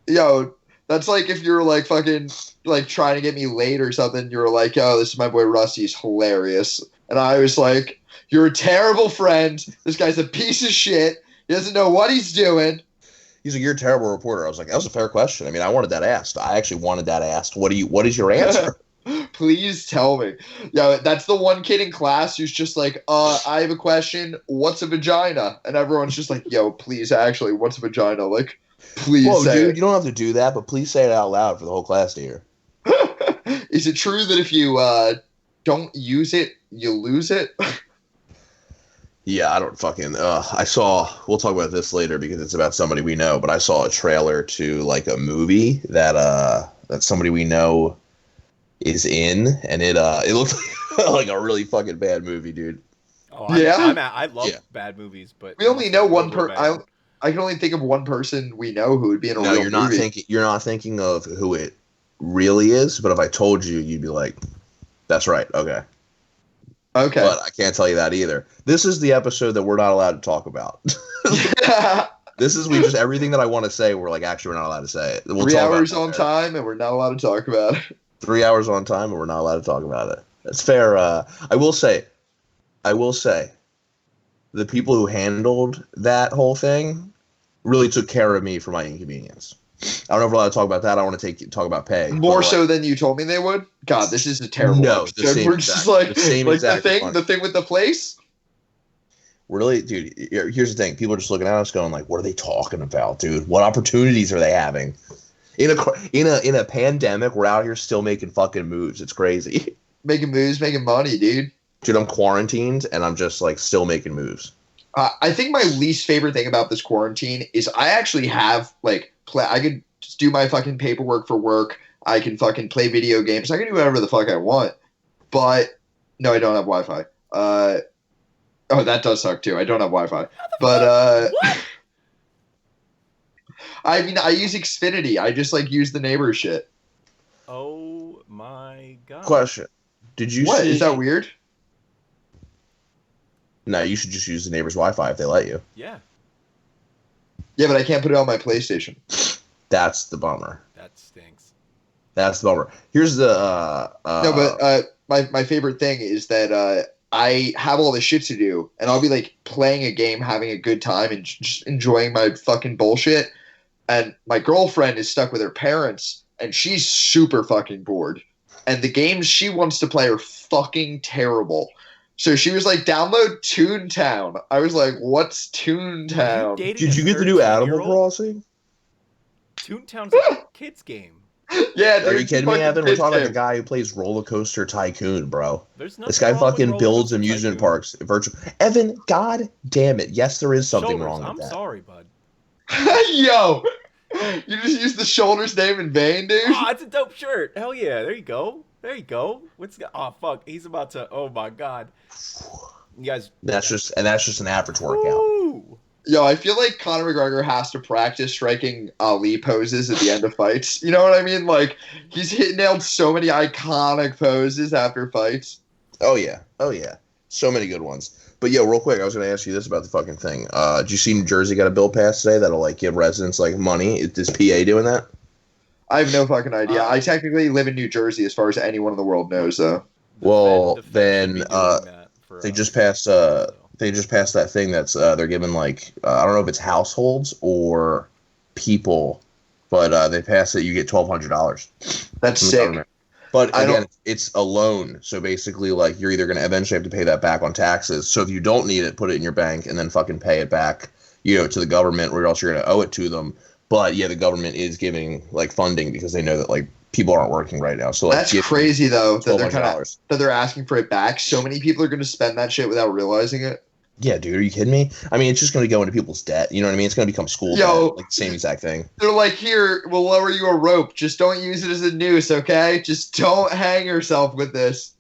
Speaker 3: Yo, that's like if you're like fucking like trying to get me late or something. You're like, yo, this is my boy Rusty. He's hilarious. And I was like, you're a terrible friend. This guy's a piece of shit. He doesn't know what he's doing.
Speaker 4: He's like, you're a terrible reporter. I was like, that was a fair question. I mean, I wanted that asked. I actually wanted that asked. What is your answer?
Speaker 3: Please tell me. Yeah, that's the one kid in class who's just like, I have a question. What's a vagina? And everyone's just like, yo, please, actually, what's a vagina? Like, please say
Speaker 4: dude,
Speaker 3: it.
Speaker 4: You don't have to do that, but please say it out loud for the whole class to hear.
Speaker 3: Is it true that if you don't use it, you lose it?
Speaker 4: Yeah, I don't fucking... we'll talk about this later because it's about somebody we know, but I saw a trailer to, like, a movie that somebody we know is in, and it looked like a really fucking bad movie, dude.
Speaker 5: Oh, I love bad movies, but...
Speaker 3: We only know one person... I can only think of one person we know who would be in a real movie.
Speaker 4: You're not thinking of who it really is, but if I told you, you'd be like, that's right, okay.
Speaker 3: Okay.
Speaker 4: But I can't tell you that either. This is the episode that we're not allowed to talk about. This is everything that I want to say, we're like, actually, we're not allowed to say it.
Speaker 3: 3 hours on time, and we're not allowed to talk about it.
Speaker 4: 3 hours on time, and we're not allowed to talk about it. That's fair. I will say, the people who handled that whole thing really took care of me for my inconvenience. I don't know if we're allowed to talk about that. I want to talk about pay.
Speaker 3: More so than you told me they would. God, this is a terrible episode. We're just like the thing with the place.
Speaker 4: Really, dude. Here's the thing: people are just looking at us, going like, "What are they talking about, dude? What opportunities are they having?" In a pandemic, we're out here still making fucking moves. It's crazy.
Speaker 3: Making moves, making money, dude.
Speaker 4: Dude, I'm quarantined and I'm just like still making moves.
Speaker 3: I think my least favorite thing about this quarantine is I actually have like I could just do my fucking paperwork for work. I can fucking play video games. I can do whatever the fuck I want. But no, I don't have Wi-Fi. Oh, that does suck too. I don't have Wi-Fi. But I mean, I use Xfinity. I just like use the neighbor shit.
Speaker 5: Oh my god.
Speaker 4: Question: Did you?
Speaker 3: What is that weird?
Speaker 4: No, you should just use the neighbor's Wi-Fi if they let you.
Speaker 5: Yeah.
Speaker 3: Yeah, but I can't put it on my PlayStation.
Speaker 4: That's the bummer.
Speaker 5: That stinks.
Speaker 4: That's the bummer. Here's the
Speaker 3: no, but my favorite thing is that I have all this shit to do, and I'll be like playing a game, having a good time, and just enjoying my fucking bullshit. And my girlfriend is stuck with her parents, and she's super fucking bored. And the games she wants to play are fucking terrible. So she was like, download Toontown. I was like, what's Toontown?
Speaker 4: Did you get the new Animal Crossing?
Speaker 5: Toontown's a kid's game.
Speaker 3: Yeah, dude,
Speaker 4: are you kidding me, Evan? We're talking about the guy who plays Roller Coaster Tycoon, bro. This guy fucking builds amusement parks. Virtual. Evan, god damn it. Yes, there is something wrong with that.
Speaker 5: I'm sorry, bud.
Speaker 3: Yo, you just used the Shoulders name in vain, dude.
Speaker 5: Oh, it's a dope shirt. Hell yeah. There you go. There you go. Oh fuck. He's about to. Oh my god. You guys.
Speaker 4: That's just an average workout.
Speaker 5: Woo.
Speaker 3: Yo, I feel like Conor McGregor has to practice striking Ali poses at the end of fights. You know what I mean? Like he's nailed so many iconic poses after fights.
Speaker 4: Oh yeah. So many good ones. But yo, real quick, I was going to ask you this about the fucking thing. Did you see New Jersey got a bill passed today that'll like give residents like money? Is PA doing that?
Speaker 3: I have no fucking idea. I technically live in New Jersey, as far as anyone in the world knows, though.
Speaker 4: Well, then they just passed. They just passed that thing that's they're giving like I don't know if it's households or people, but they passed it. You get $1,200.
Speaker 3: That's sick.
Speaker 4: Government. But again, it's a loan, so basically, like you're either going to eventually have to pay that back on taxes. So if you don't need it, put it in your bank and then fucking pay it back, to the government, or else you're going to owe it to them. But yeah, the government is giving like funding because they know that like people aren't working right now. So like,
Speaker 3: that's crazy though that they're asking for it back. So many people are going to spend that shit without realizing it.
Speaker 4: Yeah, dude, are you kidding me? I mean, it's just going to go into people's debt. You know what I mean? It's going to become school debt, like the same exact thing.
Speaker 3: They're like, here, we'll lower you a rope. Just don't use it as a noose, okay? Just don't hang yourself with this.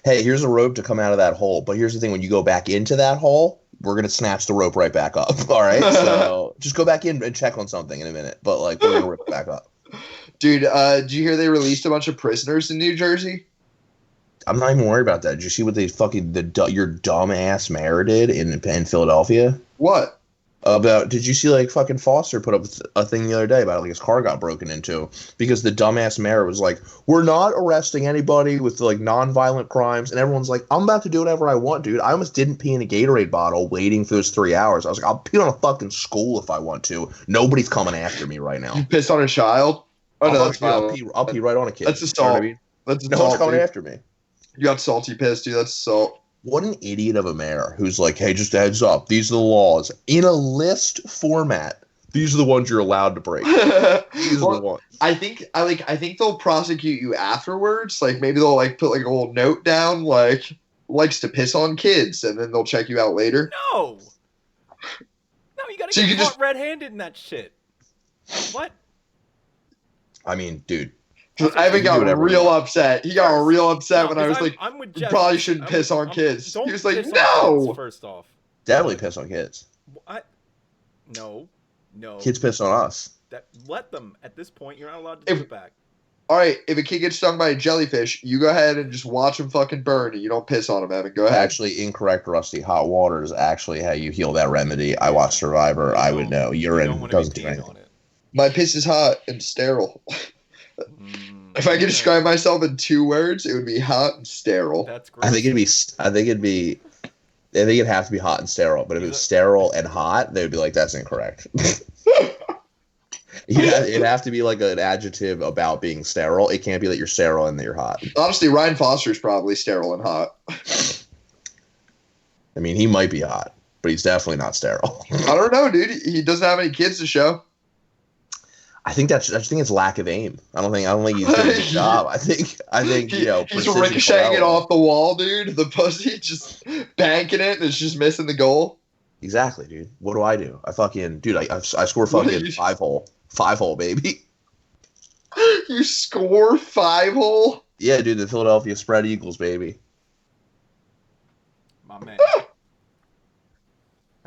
Speaker 4: Hey, here's a rope to come out of that hole. But here's the thing: when you go back into that hole, we're going to snatch the rope right back up. All right? So just go back in and check on something in a minute. But like, we're going to rip it back up.
Speaker 3: Dude, did you hear they released a bunch of prisoners in New Jersey?
Speaker 4: I'm not even worried about that. Did you see what they your dumb ass mayor did in Philadelphia?
Speaker 3: What?
Speaker 4: Did you see like fucking Foster put up a thing the other day about like his car got broken into because the dumbass mayor was like, we're not arresting anybody with like non-violent crimes, and everyone's like, I'm about to do whatever I want, dude. I almost didn't pee in a Gatorade bottle waiting for those 3 hours. I was like, I'll pee on a fucking school if I want to. Nobody's coming after me right now.
Speaker 3: You pissed on a child? Oh no, that's
Speaker 4: I'll pee right on a kid.
Speaker 3: That's assault. You know what I mean? That's assault.
Speaker 4: No one's coming after me.
Speaker 3: You got salty piss, dude. That's assault.
Speaker 4: What an idiot of a mayor who's like, hey, just a heads up. These are the laws. In a list format, these are the ones you're allowed to break. These are the ones.
Speaker 3: I think they'll prosecute you afterwards. Like maybe they'll like put like a little note down like likes to piss on kids, and then they'll check you out later.
Speaker 5: No, you gotta get caught red-handed in that shit. What?
Speaker 4: I mean, dude.
Speaker 3: Ivan got real upset. He got real upset when I was like,
Speaker 5: I'm with
Speaker 3: you
Speaker 5: Geoff.
Speaker 3: probably shouldn't piss on kids. He was like, no!
Speaker 5: First off.
Speaker 4: Definitely piss on kids.
Speaker 5: No.
Speaker 4: Kids piss on us.
Speaker 5: Let them. At this point, you're not allowed to do it back.
Speaker 3: Alright, if a kid gets stung by a jellyfish, you go ahead and just watch him fucking burn, and you don't piss on him, Evan. Go ahead.
Speaker 4: Actually, incorrect, Rusty. Hot water is actually how you heal that remedy. I watched Survivor. I would know. Urine doesn't do anything.
Speaker 3: My piss is hot and sterile. If I could describe myself in 2 words, it would be hot and sterile.
Speaker 5: That's great.
Speaker 4: I think it'd have to be hot and sterile. But if it was sterile and hot, they would be like, that's incorrect. It'd have to be like an adjective about being sterile. It can't be that you're sterile and that you're hot.
Speaker 3: Honestly, Ryan Foster's probably sterile and hot.
Speaker 4: I mean, he might be hot, but he's definitely not sterile.
Speaker 3: I don't know, dude. He doesn't have any kids to show.
Speaker 4: I think it's lack of aim. I don't think he's doing a good job. I think
Speaker 3: he's ricocheting it off the wall, dude. The pussy just banking it, and it's just missing the goal.
Speaker 4: Exactly, dude. What do? I fucking dude. I score fucking 5-hole, baby.
Speaker 3: You score 5-hole?
Speaker 4: Yeah, dude. The Philadelphia spread Eagles, baby.
Speaker 5: My man.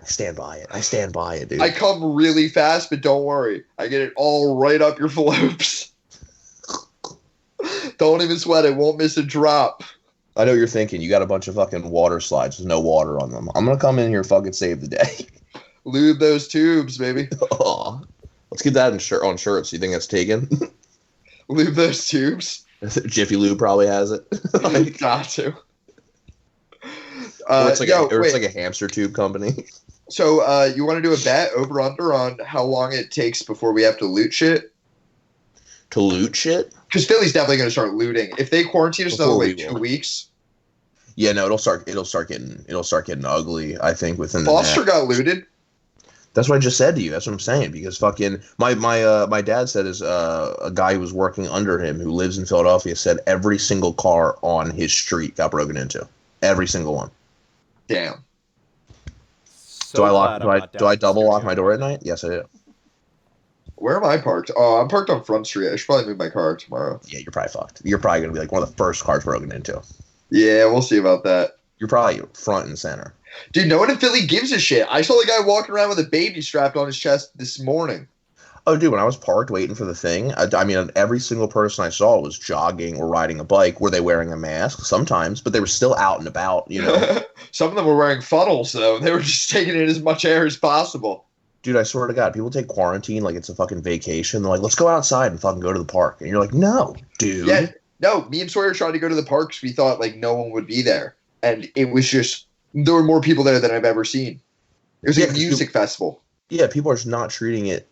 Speaker 4: I stand by it, dude.
Speaker 3: I come really fast, but don't worry. I get it all right up your fallopians. Don't even sweat it. Won't miss a drop.
Speaker 4: I know what you're thinking. You got a bunch of fucking water slides with no water on them. I'm going to come in here and fucking save the day.
Speaker 3: Lube those tubes, baby.
Speaker 4: Oh, let's get that on shirts. You think that's taken?
Speaker 3: Lube those tubes?
Speaker 4: Jiffy Lube probably has it.
Speaker 3: Got to.
Speaker 4: It's like a hamster tube company.
Speaker 3: So you want to do a bet over under on how long it takes before we have to loot shit?
Speaker 4: To loot shit?
Speaker 3: Because Philly's definitely going to start looting. If they quarantine us another like 2 weeks.
Speaker 4: Yeah, no, it'll start getting ugly. I think within
Speaker 3: Foster got looted.
Speaker 4: That's what I just said to you. That's what I'm saying. Because fucking my dad said is a guy who was working under him who lives in Philadelphia said every single car on his street got broken into. Every single one.
Speaker 3: Damn.
Speaker 4: So do I double lock my door at night? Yes, I do.
Speaker 3: Where am I parked? Oh, I'm parked on Front Street. I should probably move my car tomorrow.
Speaker 4: Yeah, you're probably fucked. You're probably gonna be like one of the first cars broken into.
Speaker 3: Yeah, we'll see about that.
Speaker 4: You're probably front and center.
Speaker 3: Dude, no one in Philly gives a shit. I saw the guy walking around with a baby strapped on his chest this morning.
Speaker 4: Oh, dude, when I was parked waiting for the thing, I mean, every single person I saw was jogging or riding a bike. Were they wearing a mask? Sometimes, but they were still out and about, you know?
Speaker 3: Some of them were wearing funnels, though. They were just taking in as much air as possible.
Speaker 4: Dude, I swear to God, people take quarantine like it's a fucking vacation. They're like, let's go outside and fucking go to the park. And you're like, no, dude.
Speaker 3: Yeah, no, me and Sawyer tried to go to the park because we thought, like, no one would be there. And it was just, there were more people there than I've ever seen. It was a music festival.
Speaker 4: Yeah, people are just not treating it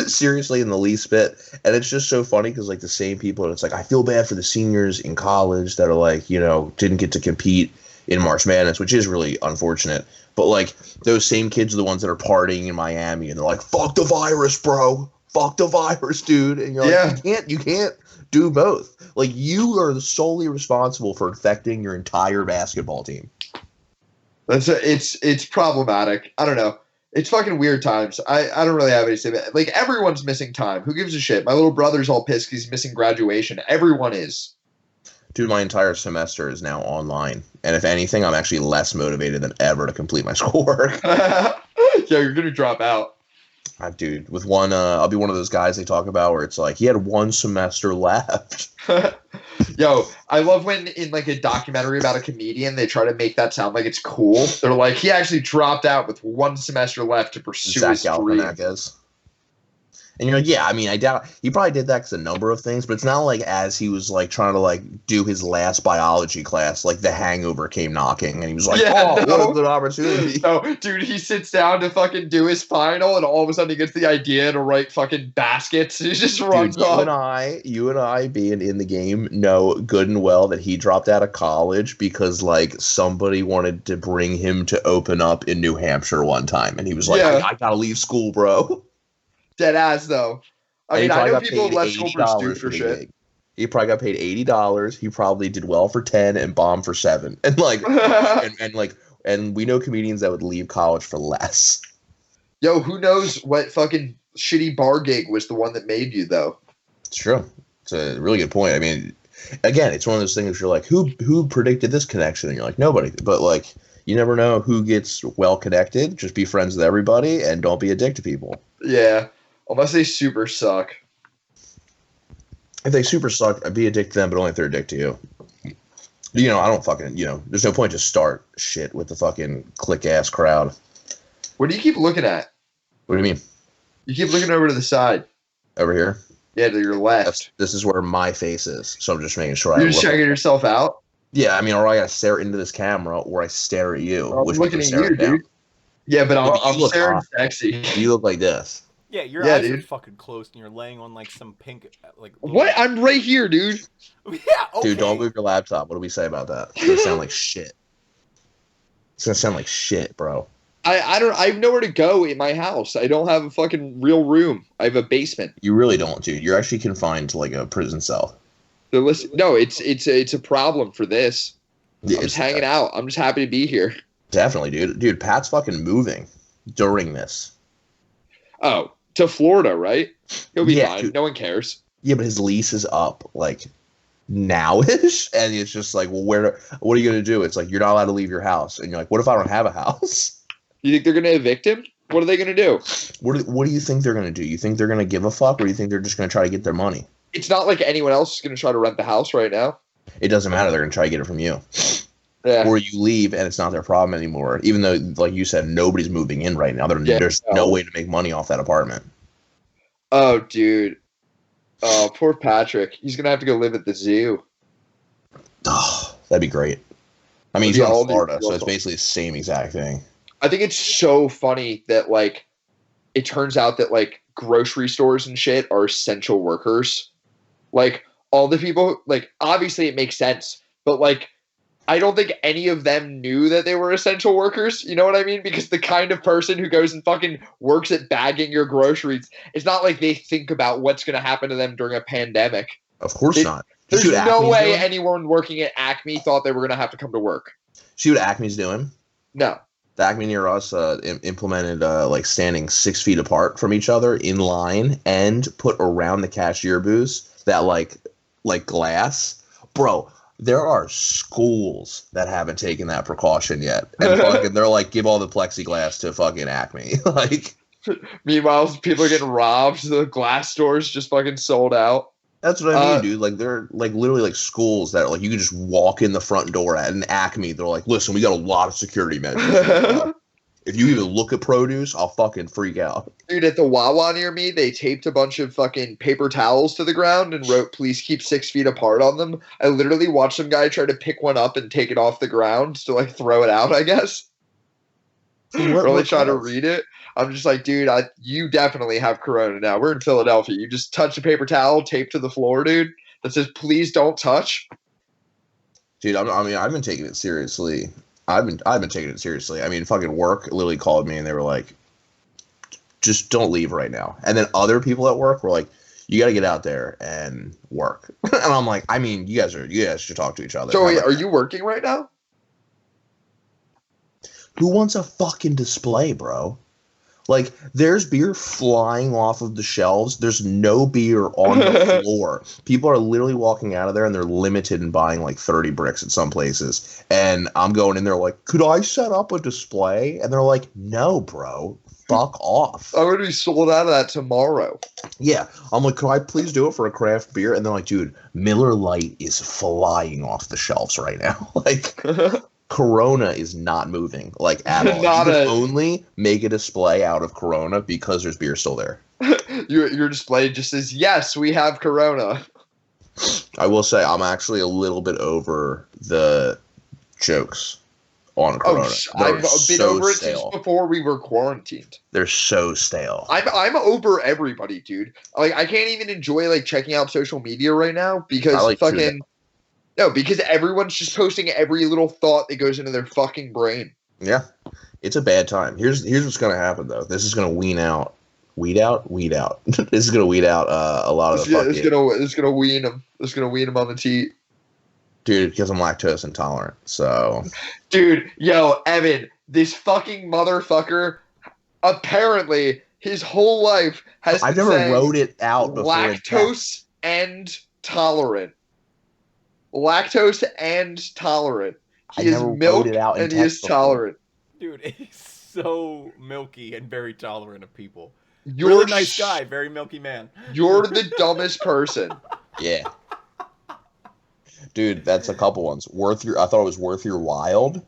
Speaker 4: seriously in the least bit. And it's just so funny because, like, the same people, it's like, I feel bad for the seniors in college that are, like, you know, didn't get to compete in March Madness, which is really unfortunate. But, like, those same kids are the ones that are partying in Miami, and they're like, fuck the virus, bro. Fuck the virus, dude. And you're like, you can't do both. Like, you are solely responsible for infecting your entire basketball team.
Speaker 3: It's problematic. I don't know. It's fucking weird times. I don't really have any to say about it. Like, everyone's missing time. Who gives a shit? My little brother's all pissed because he's missing graduation. Everyone is.
Speaker 4: Dude, my entire semester is now online. And if anything, I'm actually less motivated than ever to complete my schoolwork.
Speaker 3: Yeah, you're going to drop out.
Speaker 4: Dude, with one, I'll be one of those guys they talk about where it's like, he had one semester left.
Speaker 3: Yo, I love when in like a documentary about a comedian, they try to make that sound like it's cool. They're like, he actually dropped out with one semester left to pursue his dream. And you're like, yeah, I mean, I doubt he probably did that because a number of things, but it's not like as he was like trying to like do his last biology class, like the hangover came knocking and he was like, what a good opportunity. No, dude, he sits down to fucking do his final and all of a sudden he gets the idea to write fucking baskets. He just runs off.
Speaker 4: You and I being in the game know good and well that he dropped out of college because like somebody wanted to bring him to open up in New Hampshire one time. And he was like, I gotta leave school, bro.
Speaker 3: Dead ass though. I mean, I know people left school for stupid for shit.
Speaker 4: He probably got paid $80. He probably did well for 10 and bombed for 7. And like, and we know comedians that would leave college for less.
Speaker 3: Yo, who knows what fucking shitty bar gig was the one that made you though?
Speaker 4: It's true. It's a really good point. I mean, again, it's one of those things where you're like, who predicted this connection? And you're like, nobody. But like, you never know who gets well connected. Just be friends with everybody and don't be a dick to people.
Speaker 3: Yeah. Unless they super suck.
Speaker 4: If they super suck, I'd be a dick to them, but only if they're a dick to you. You know, I don't fucking, you know, there's no point to start shit with the fucking click-ass crowd.
Speaker 3: What do you keep looking at?
Speaker 4: What do you mean?
Speaker 3: You keep looking over to the side.
Speaker 4: Over here?
Speaker 3: Yeah, to your left.
Speaker 4: This is where my face is, so I'm just making sure
Speaker 3: You're just checking yourself out?
Speaker 4: Yeah, I mean, or I gotta stare into this camera, or I stare at you.
Speaker 3: I'm looking at you, dude. Yeah, but I'm staring sexy.
Speaker 4: You look like this.
Speaker 5: Yeah, your eyes are fucking closed, and you're laying on like some pink, like.
Speaker 3: What? I'm right here, dude.
Speaker 5: Yeah. Okay.
Speaker 4: Dude, don't move your laptop. What do we say about that? It's gonna sound like shit. It's gonna sound like shit, bro.
Speaker 3: I have nowhere to go in my house. I don't have a fucking real room. I have a basement.
Speaker 4: You really don't, dude. You're actually confined to like a prison cell.
Speaker 3: No, it's a problem for this. I'm just hanging out. I'm just happy to be here.
Speaker 4: Definitely, dude. Dude, Pat's fucking moving during this.
Speaker 3: Oh, to Florida, right? He'll be fine.
Speaker 4: Dude.
Speaker 3: No one cares.
Speaker 4: Yeah, but his lease is up like now-ish, and it's just like, well, what are you gonna do? It's like you're not allowed to leave your house, and you're like, what if I don't have a house?
Speaker 3: You think they're gonna evict him? What are they gonna do?
Speaker 4: What do you think they're gonna do? You think they're gonna give a fuck, or do you think they're just gonna try to get their money?
Speaker 3: It's not like anyone else is gonna try to rent the house right now.
Speaker 4: It doesn't matter. They're gonna try to get it from you.
Speaker 3: Yeah.
Speaker 4: Or you leave and it's not their problem anymore. Even though, like you said, nobody's moving in right now. There's no way to make money off that apartment.
Speaker 3: Oh, dude. Oh, poor Patrick. He's gonna have to go live at the zoo.
Speaker 4: Oh, that'd be great. I mean, he's in Florida, so it's basically the same exact thing.
Speaker 3: I think it's so funny that, like, it turns out that, like, grocery stores and shit are essential workers. Like, all the people, like, obviously it makes sense, but, like, I don't think any of them knew that they were essential workers. You know what I mean? Because the kind of person who goes and fucking works at bagging your groceries, it's not like they think about what's going to happen to them during a pandemic.
Speaker 4: Of course not.
Speaker 3: There's no way anyone working at Acme thought they were going to have to come to work.
Speaker 4: See what Acme's doing?
Speaker 3: No.
Speaker 4: The Acme near us implemented like standing 6 feet apart from each other in line and put around the cashier booths that like glass. Bro, there are schools that haven't taken that precaution yet. And fucking they're like, give all the plexiglass to fucking Acme. Like,
Speaker 3: meanwhile, people are getting robbed. The glass stores just fucking sold out.
Speaker 4: That's what I mean, dude. Like, they're like literally like schools that like you can just walk in the front door at. And Acme, they're like, listen, we got a lot of security measures. If you even look at produce, I'll fucking freak out.
Speaker 3: Dude, at the Wawa near me, they taped a bunch of fucking paper towels to the ground and wrote, please keep 6 feet apart on them. I literally watched some guy try to pick one up and take it off the ground to, like, throw it out, I guess. Really try to read it. I'm just like, dude, you definitely have corona now. We're in Philadelphia. You just touch a paper towel taped to the floor, dude, that says, please don't touch.
Speaker 4: Dude, I mean, I've been taking it seriously. I've been taking it seriously. I mean, fucking work literally called me and they were like, just don't leave right now. And then other people at work were like, you got to get out there and work. And I'm like, I mean, you guys should talk to each other.
Speaker 3: So wait, are you working right now?
Speaker 4: Who wants a fucking display, bro? Like, there's beer flying off of the shelves. There's no beer on the floor. People are literally walking out of there, and they're limited in buying, like, 30 bricks at some places. And I'm going in there like, could I set up a display? And they're like, no, bro. Fuck off.
Speaker 3: I'm going to be sold out of that tomorrow.
Speaker 4: Yeah. I'm like, could I please do it for a craft beer? And they're like, dude, Miller Lite is flying off the shelves right now. Like... Corona is not moving, like, at all. You can only make a display out of Corona because there's beer still there.
Speaker 3: Your display just says, yes, we have Corona.
Speaker 4: I will say I'm actually a little bit over the jokes on Corona.
Speaker 3: I've been over it since before we were quarantined.
Speaker 4: They're so stale.
Speaker 3: I'm over everybody, dude. Like, I can't even enjoy, like, checking out social media right now because fucking... No, because everyone's just posting every little thought that goes into their fucking brain.
Speaker 4: Yeah. It's a bad time. Here's what's going to happen, though. This is going to weed out. This is going to weed out a lot of the fucking...
Speaker 3: It's going to wean them. It's going to wean them on the teat.
Speaker 4: Dude, because I'm lactose intolerant, so...
Speaker 3: Dude, yo, Evan, this fucking motherfucker, apparently, his whole life has
Speaker 4: I've never wrote it out before.
Speaker 3: Lactose and tolerant. Lactose and tolerant. He is milk and he is tolerant.
Speaker 5: Dude, he's so milky and very tolerant of people. You're a nice guy, very milky man.
Speaker 3: You're the dumbest person.
Speaker 4: Yeah. Dude, that's a couple ones. I thought it was Worth Your Wild,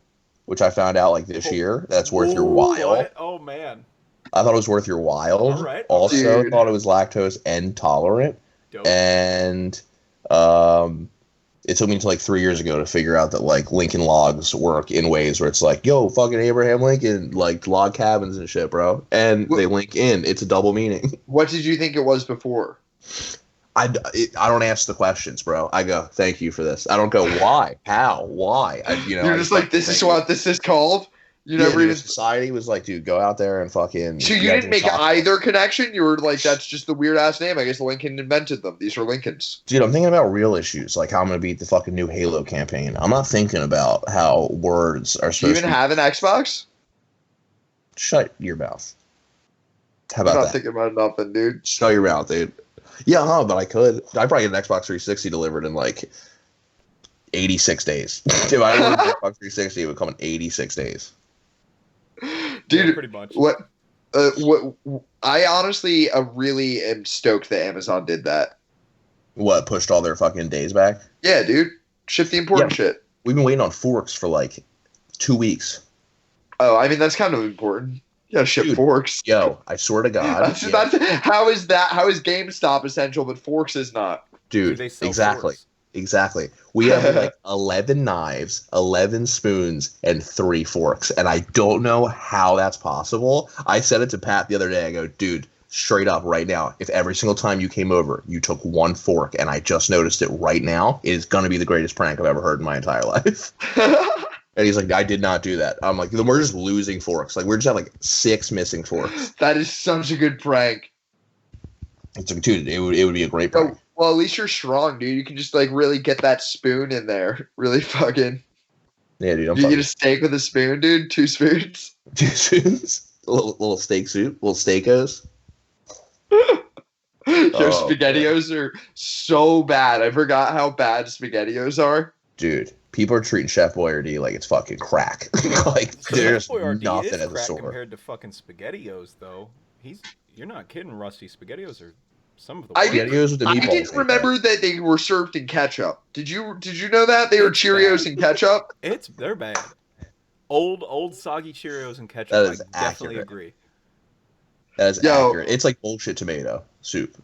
Speaker 4: which I found out like this year. That's Worth Your Wild.
Speaker 5: What? Oh, man.
Speaker 4: I thought it was Worth Your Wild.
Speaker 5: All right.
Speaker 4: Also thought it was lactose and tolerant.
Speaker 5: Dope.
Speaker 4: And It took me to like 3 years ago to figure out that like Lincoln logs work in ways where it's like, yo, fucking Abraham Lincoln, like log cabins and shit, bro. And they link in. It's a double meaning.
Speaker 3: What did you think it was before?
Speaker 4: I don't ask the questions, bro. I go, thank you for this. I don't go, why? How? Why?
Speaker 3: You're just like, this is what this is called? You never even...
Speaker 4: Society was like, dude, go out there and fucking...
Speaker 3: So you didn't make either connection? You were like, that's just the weird-ass name. I guess Lincoln invented them. These were Lincolns.
Speaker 4: Dude, I'm thinking about real issues, like how I'm going to beat the fucking new Halo campaign. I'm not thinking about how words are supposed to...
Speaker 3: Do you even have an Xbox?
Speaker 4: Shut your mouth. How about that?
Speaker 3: I'm not thinking about nothing, dude.
Speaker 4: Shut your mouth, dude. Yeah, but I could. I'd probably get an Xbox 360 delivered in like 86 days. If I ordered an Xbox 360, it would come in 86 days.
Speaker 3: Dude,
Speaker 5: yeah, pretty much.
Speaker 3: What I honestly really am stoked that Amazon did that.
Speaker 4: What, pushed all their fucking days back?
Speaker 3: Yeah, dude. Ship the important shit.
Speaker 4: We've been waiting on forks for like 2 weeks.
Speaker 3: Oh, I mean, that's kind of important. You gotta ship forks.
Speaker 4: Yo, I swear to God.
Speaker 3: How is GameStop essential, but forks is not?
Speaker 4: Dude, exactly. Forks? Exactly. We have like 11 knives, 11 spoons, and 3 forks. And I don't know how that's possible. I said it to Pat the other day. I go, dude, straight up right now, if every single time you came over, you took 1 fork, and I just noticed it right now, it is going to be the greatest prank I've ever heard in my entire life. And he's like, I did not do that. I'm like, then we're just losing forks. Like, we're just have like 6 missing forks.
Speaker 3: That is such a good prank.
Speaker 4: It's like, dude, it would be a great prank.
Speaker 3: Oh, well, at least you're strong, dude. You can just like really get that spoon in there. Really fucking.
Speaker 4: Yeah, dude.
Speaker 3: You get a steak with a spoon, dude. 2 spoons.
Speaker 4: 2 spoons. A little steak soup. Little steakos.
Speaker 3: Your SpaghettiOs are so bad. I forgot how bad SpaghettiOs are.
Speaker 4: Dude, people are treating Chef Boyardee like it's fucking crack. Like there's nothing at the store
Speaker 5: compared to fucking SpaghettiOs, though. You're not kidding, Rusty. SpaghettiOs are some of the
Speaker 4: SpaghettiOs with the meatballs.
Speaker 3: I didn't remember that they were served in ketchup. Did you know that they were Cheerios and ketchup?
Speaker 5: They're bad. Old soggy Cheerios and ketchup. I definitely agree.
Speaker 4: That is accurate. It's like bullshit tomato soup.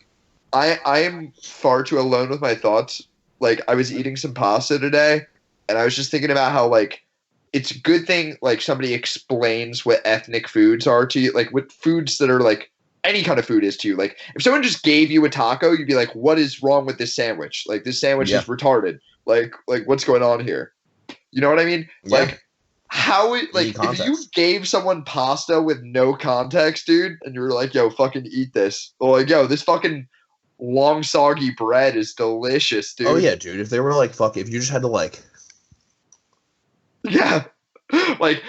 Speaker 3: I am far too alone with my thoughts. Like, I was eating some pasta today, and I was just thinking about how, like, it's a good thing, like, somebody explains what ethnic foods are to you. Like, what foods that are, like, any kind of food is to you. Like, if someone just gave you a taco, you'd be like, what is wrong with this sandwich? Like, this sandwich is retarded. Like, what's going on here? You know what I mean? Yeah. Like, if you gave someone pasta with no context, dude, and you were like, yo, fucking eat this. Or like, yo, this fucking long soggy bread is delicious, dude.
Speaker 4: Oh yeah, dude. If they were like, fuck, if you just had to like,
Speaker 3: yeah, like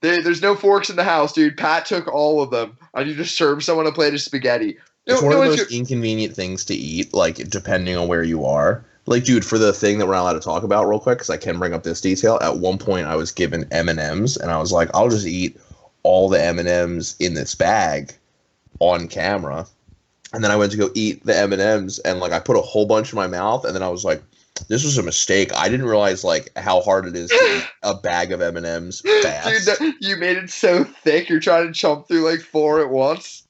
Speaker 3: there's no forks in the house, dude. Pat took all of them. I need to serve someone a plate of spaghetti.
Speaker 4: It's one of those inconvenient things to eat, like depending on where you are. Like, dude, for the thing that we're not allowed to talk about real quick, because I can bring up this detail. At one point, I was given M&Ms, and I was like, I'll just eat all the M&Ms in this bag on camera. And then I went to go eat the M&Ms, and like I put a whole bunch in my mouth, and then I was like, "This was a mistake." I didn't realize like how hard it is to eat a bag of M&Ms fast.
Speaker 3: Dude, you made it so thick. You're trying to chomp through like 4 at once.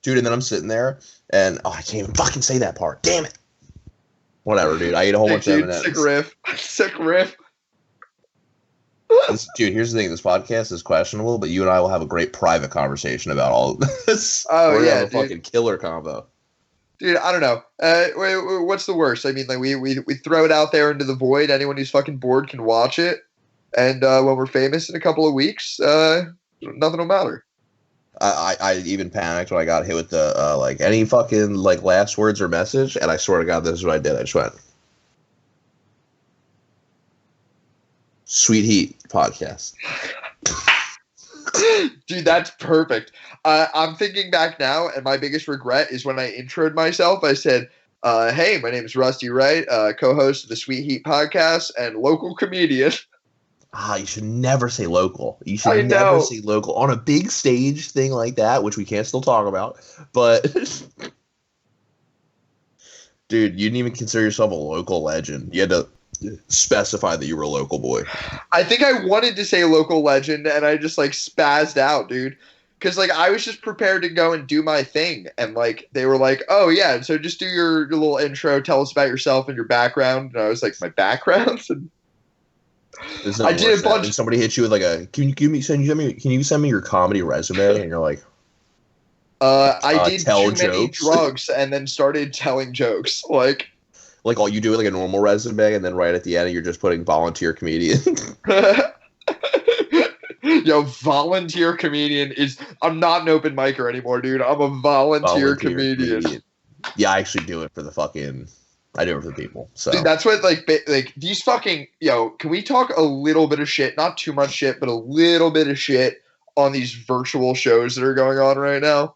Speaker 4: Dude, and then I'm sitting there, and I can't even fucking say that part. Damn it. Whatever, dude. I ate a whole bunch of M&Ms.
Speaker 3: Sick riff.
Speaker 4: Dude, here's the thing. This podcast is questionable, but you and I will have a great private conversation about all of this.
Speaker 3: Oh,
Speaker 4: We're
Speaker 3: yeah,
Speaker 4: gonna have a fucking killer combo.
Speaker 3: Dude, I don't know. What's the worst? I mean, like we throw it out there into the void. Anyone who's fucking bored can watch it. And when we're famous in a couple of weeks, nothing will matter.
Speaker 4: I even panicked when I got hit with the like any fucking like last words or message, and I swear to God, this is what I did. I just went, Sweet Heat podcast.
Speaker 3: Dude, that's perfect. I'm thinking back now, and my biggest regret is when I introed myself. I said, hey, my name is Rusty Wright, co-host of the Sweet Heat podcast and local comedian.
Speaker 4: You should never say local. You should never say local on a big stage thing like that, which we can't still talk about. But, dude, you didn't even consider yourself a local legend. You had to specify that you were a local boy.
Speaker 3: I think I wanted to say local legend, and I just like spazzed out, dude. Because, like, I was just prepared to go and do my thing. And, like, they were like, oh, yeah, so just do your little intro. Tell us about yourself and your background. And I was like, my background? And
Speaker 4: I did a bunch. And somebody hit you with, like, can you send me your comedy resume? And you're like,
Speaker 3: I did too many drugs and then started telling jokes. Like
Speaker 4: all you do with, like, a normal resume, and then right at the end, you're just putting volunteer comedian.
Speaker 3: Yo, volunteer comedian I'm not an open micer anymore, dude. I'm a volunteer comedian.
Speaker 4: Yeah, I actually do it for I do it for the people. So
Speaker 3: dude, that's what, like these fucking, can we talk a little bit of shit? Not too much shit, but a little bit of shit on these virtual shows that are going on right now.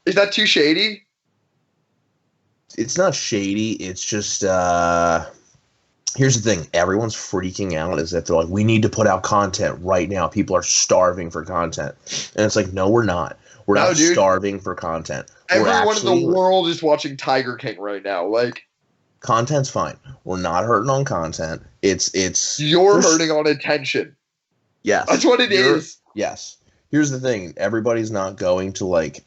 Speaker 3: Is that too shady?
Speaker 4: It's not shady. It's just, here's the thing. Everyone's freaking out as if they're like, we need to put out content right now. People are starving for content. And it's like, no, we're not. We're not starving for content.
Speaker 3: Everyone in the world is watching Tiger King right now. Like,
Speaker 4: content's fine. We're not hurting on content.
Speaker 3: You're hurting on attention.
Speaker 4: Yes.
Speaker 3: That's what it is.
Speaker 4: Yes. Here's the thing. Everybody's not going to, like,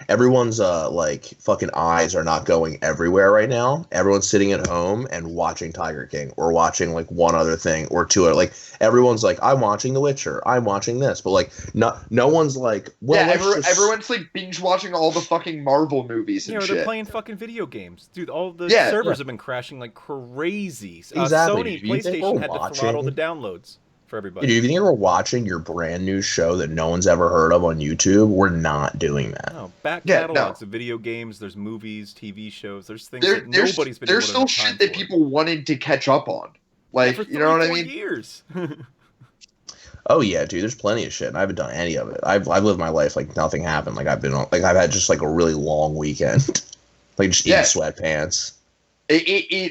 Speaker 4: everyone's fucking eyes are not going everywhere right now. Everyone's sitting at home and watching Tiger King or watching, like, one other thing or two. Like, everyone's like, I'm watching The Witcher. I'm watching this. But, like, no one's like, well,
Speaker 3: yeah, everyone's like binge watching all the fucking Marvel movies and shit.
Speaker 5: They're playing fucking video games. Dude, all the servers have been crashing like crazy.
Speaker 4: Exactly.
Speaker 5: Sony, PlayStation had to throttle the downloads for everybody.
Speaker 4: Dude, if you think we're watching your brand new show that no one's ever heard of on YouTube, we're not doing that.
Speaker 5: No, back catalogs of video games, there's movies, TV shows, there's things that nobody's been able to.
Speaker 3: There's still shit that people wanted to catch up on. Like, you know what I mean?
Speaker 5: Years.
Speaker 4: Oh yeah, dude, there's plenty of shit, and I haven't done any of it. I've lived my life like nothing happened. Like I've had just like a really long weekend, like just eating sweatpants.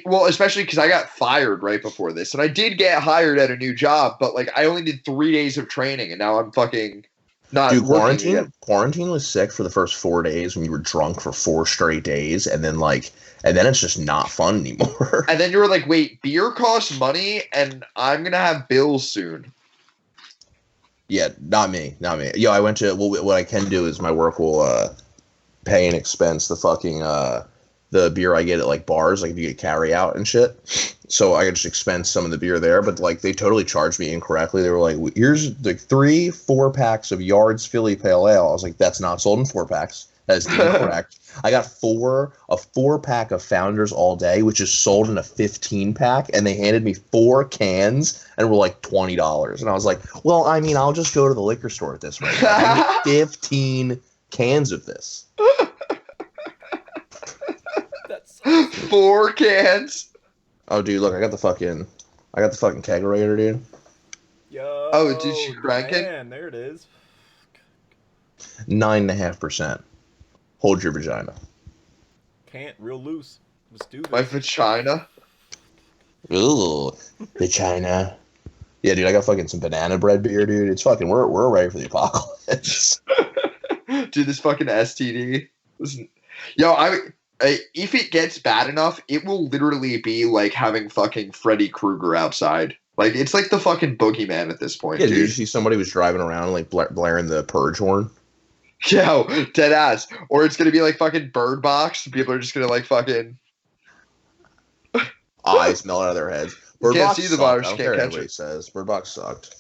Speaker 3: Well, especially because I got fired right before this, and I did get hired at a new job, but like I only did 3 days of training, and now I'm fucking not. Dude,
Speaker 4: quarantine was sick for the first 4 days when you were drunk for 4 straight days, and then it's just not fun anymore.
Speaker 3: And then you were like, "Wait, beer costs money, and I'm gonna have bills soon."
Speaker 4: Yeah, not me. Yo, I went to what I can do is my work will pay and expense the fucking the beer I get at like bars, like if you get carry out and shit. So I could just expense some of the beer there, but like they totally charged me incorrectly. They were like, here's like 3 4-packs of Yards Philly Pale Ale. I was like, that's not sold in 4-packs. That is incorrect. I got a 4-pack of Founders All Day, which is sold in a 15-pack, and they handed me 4 cans and were like $20. And I was like, well, I mean, I'll just go to the liquor store at this rate. I need 15 cans of this.
Speaker 3: 4 cans.
Speaker 4: Oh, dude, look, I got the fucking kegerator, dude.
Speaker 5: Yo.
Speaker 3: Oh, did you crank it?
Speaker 5: Man, there it is.
Speaker 4: 9.5%. Hold your vagina.
Speaker 5: Can't, real loose. Let's do this.
Speaker 3: My vagina.
Speaker 4: Ooh, vagina. Yeah, dude, I got fucking some banana bread beer, dude. It's fucking, we're ready for the apocalypse.
Speaker 3: Dude, this fucking STD. Yo, if it gets bad enough, it will literally be like having fucking Freddy Krueger outside. Like, it's like the fucking boogeyman at this point, dude.
Speaker 4: Did you see somebody was driving around like blaring the purge horn?
Speaker 3: Yo, dead ass. Or it's gonna be like fucking Bird Box. People are just gonna like fucking
Speaker 4: eyes melt out of their heads.
Speaker 3: Bird Box see the virus.
Speaker 4: I don't care what he says. Bird Box sucked.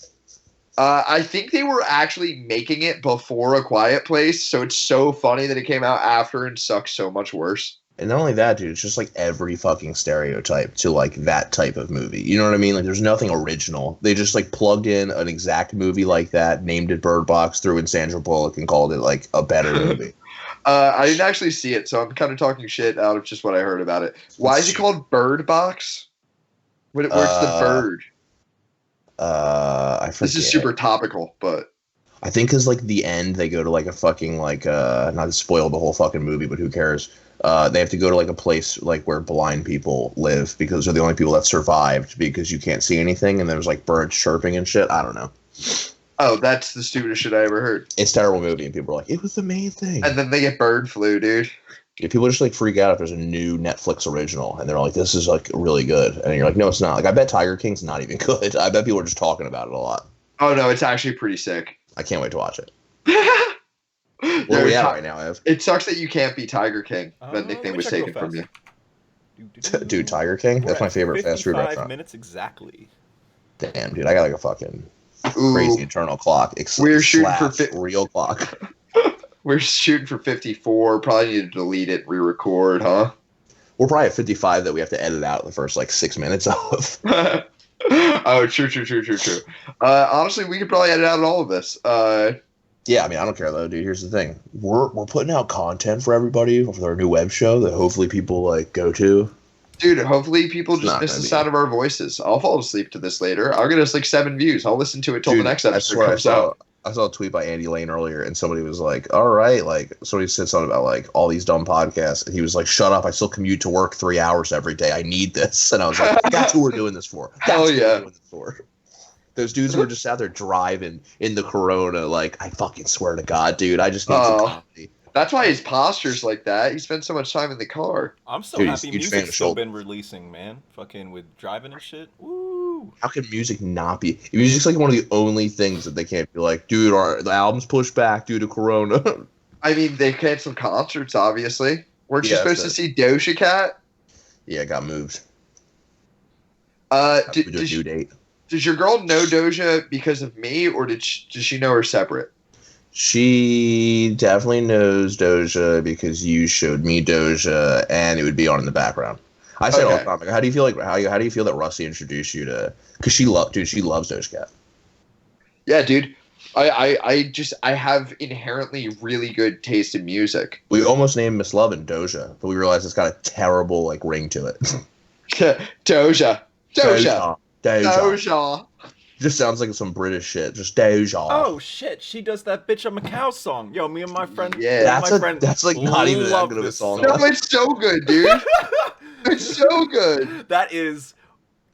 Speaker 3: I think they were actually making it before A Quiet Place, so it's so funny that it came out after and sucks so much worse.
Speaker 4: And not only that, dude, it's just like every fucking stereotype to like that type of movie. You know what I mean? Like there's nothing original. They just like plugged in an exact movie like that, named it Bird Box, threw in Sandra Bullock, and called it like a better movie.
Speaker 3: I didn't actually see it, so I'm kind of talking shit out of just what I heard about it. Why is it called Bird Box? Where's the bird?
Speaker 4: I forget.
Speaker 3: This is super topical, but
Speaker 4: I think because like the end, they go to like a fucking like not to spoil the whole fucking movie, but who cares? They have to go to like a place like where blind people live because they're the only people that survived because you can't see anything, and there's like birds chirping and shit. I don't know.
Speaker 3: Oh, that's the stupidest shit I ever heard.
Speaker 4: It's a terrible movie, and people are like, it was the main thing.
Speaker 3: And then they get bird flu, dude.
Speaker 4: Yeah, people just like freak out if there's a new Netflix original, and they're like, this is like really good. And you're like, no, it's not. Like, I bet Tiger King's not even good. I bet people are just talking about it a lot.
Speaker 3: Oh, no, it's actually pretty sick.
Speaker 4: I can't wait to watch it. Where are we at right now, Ev?
Speaker 3: It sucks that you can't be Tiger King. That nickname was taken from you.
Speaker 4: Dude, Tiger King? That's my favorite fast food restaurant.
Speaker 5: 55 minutes exactly.
Speaker 4: Damn, dude, I got like a fucking crazy internal clock.
Speaker 3: We're shooting for
Speaker 4: real clock.
Speaker 3: We're shooting for 54. Probably need to delete it, re-record, huh?
Speaker 4: We're probably at 55 that we have to edit out the first like 6 minutes of.
Speaker 3: Oh, true. Honestly, we could probably edit out all of this.
Speaker 4: Yeah, I mean, I don't care though, dude. Here's the thing: we're putting out content for everybody for our new web show that hopefully people like go to.
Speaker 3: Dude, hopefully people just miss the sound of our voices. I'll fall asleep to this later. I'll get us like 7 views. I'll listen to it till the next episode comes out.
Speaker 4: I saw a tweet by Andy Lane earlier, and somebody was like, "All right," like somebody said something about like all these dumb podcasts, and he was like, "Shut up! I still commute to work 3 hours every day. I need this." And I was like, "That's who we're doing this for.
Speaker 3: Hell yeah!"
Speaker 4: Those dudes who are just out there driving in the Corona, like, I fucking swear to God, dude, I just need some comedy.
Speaker 3: That's why his posture's like that. He spends so much time in the car.
Speaker 5: I'm so happy music's still been releasing, man. Fucking with driving and shit. Woo!
Speaker 4: How can music not be? Music's like one of the only things that they can't be like, dude, the album's pushed back due to Corona.
Speaker 3: I mean, they canceled concerts, obviously. Weren't you supposed to see Doja Cat?
Speaker 4: Yeah, it got moved.
Speaker 3: Due date. Does your girl know Doja because of me, or does she know her separate?
Speaker 4: She definitely knows Doja because you showed me Doja, and it would be on in the background. I said all the time, like, how do you feel that Rusty introduced you to? Because she loves Doja Cat. Yeah,
Speaker 3: dude. I have inherently really good taste in music.
Speaker 4: We almost named Miss Lovin' Doja, but we realized it's got a terrible like ring to it.
Speaker 3: Doja.
Speaker 4: Just sounds like some British shit. Just Doja.
Speaker 5: Oh shit, she does that bitch I'm a cow song. Yo, me and my friend.
Speaker 3: Yeah,
Speaker 4: that's like not even that good of a song.
Speaker 3: No, it's so good, dude. It's so good.
Speaker 5: That is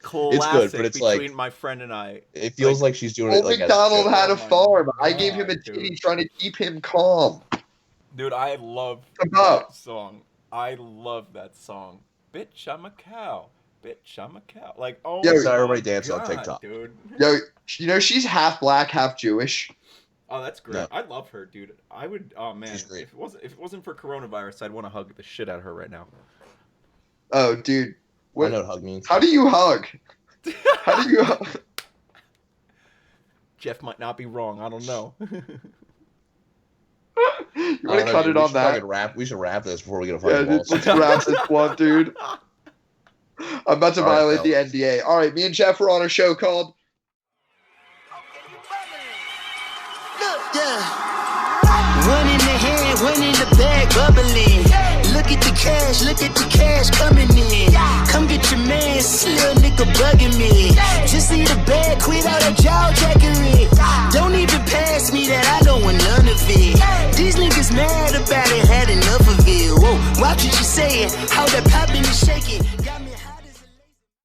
Speaker 5: classic. It's good, but it's between my friend and I.
Speaker 4: It feels like she's doing it like
Speaker 3: McDonald had a farm. I gave him a titty trying to keep him calm.
Speaker 5: Dude, I love that song. I love that song. Bitch, I'm a cow. Bitch, I'm a cow. Like, oh,
Speaker 4: yeah, so everybody dance on TikTok,
Speaker 5: dude.
Speaker 3: Yo, you know she's half black, half Jewish.
Speaker 5: Oh, that's great. Yeah. I love her, dude. I would. Oh man, she's great. If it wasn't for coronavirus, I'd want to hug the shit out of her right now.
Speaker 3: Oh, dude.
Speaker 4: I know what hug means.
Speaker 3: How do you hug? How do you hug?
Speaker 5: Jeff might not be wrong. I don't know.
Speaker 3: You want to cut it on that?
Speaker 4: We should wrap this before we get a fucking balls.
Speaker 3: Let's wrap this one, dude. I'm about to violate the NDA. All right, me and Geoff are on a show called...
Speaker 6: One in the hand, one in the bag, bubbling. Look at the cash coming in. Come get your man, this little nigga bugging me. Just need a bag, quit all that jaw jackery. Don't even pass me that, I don't want none of it. These niggas mad about it, had enough of it. Whoa, watch what you saying, how that pop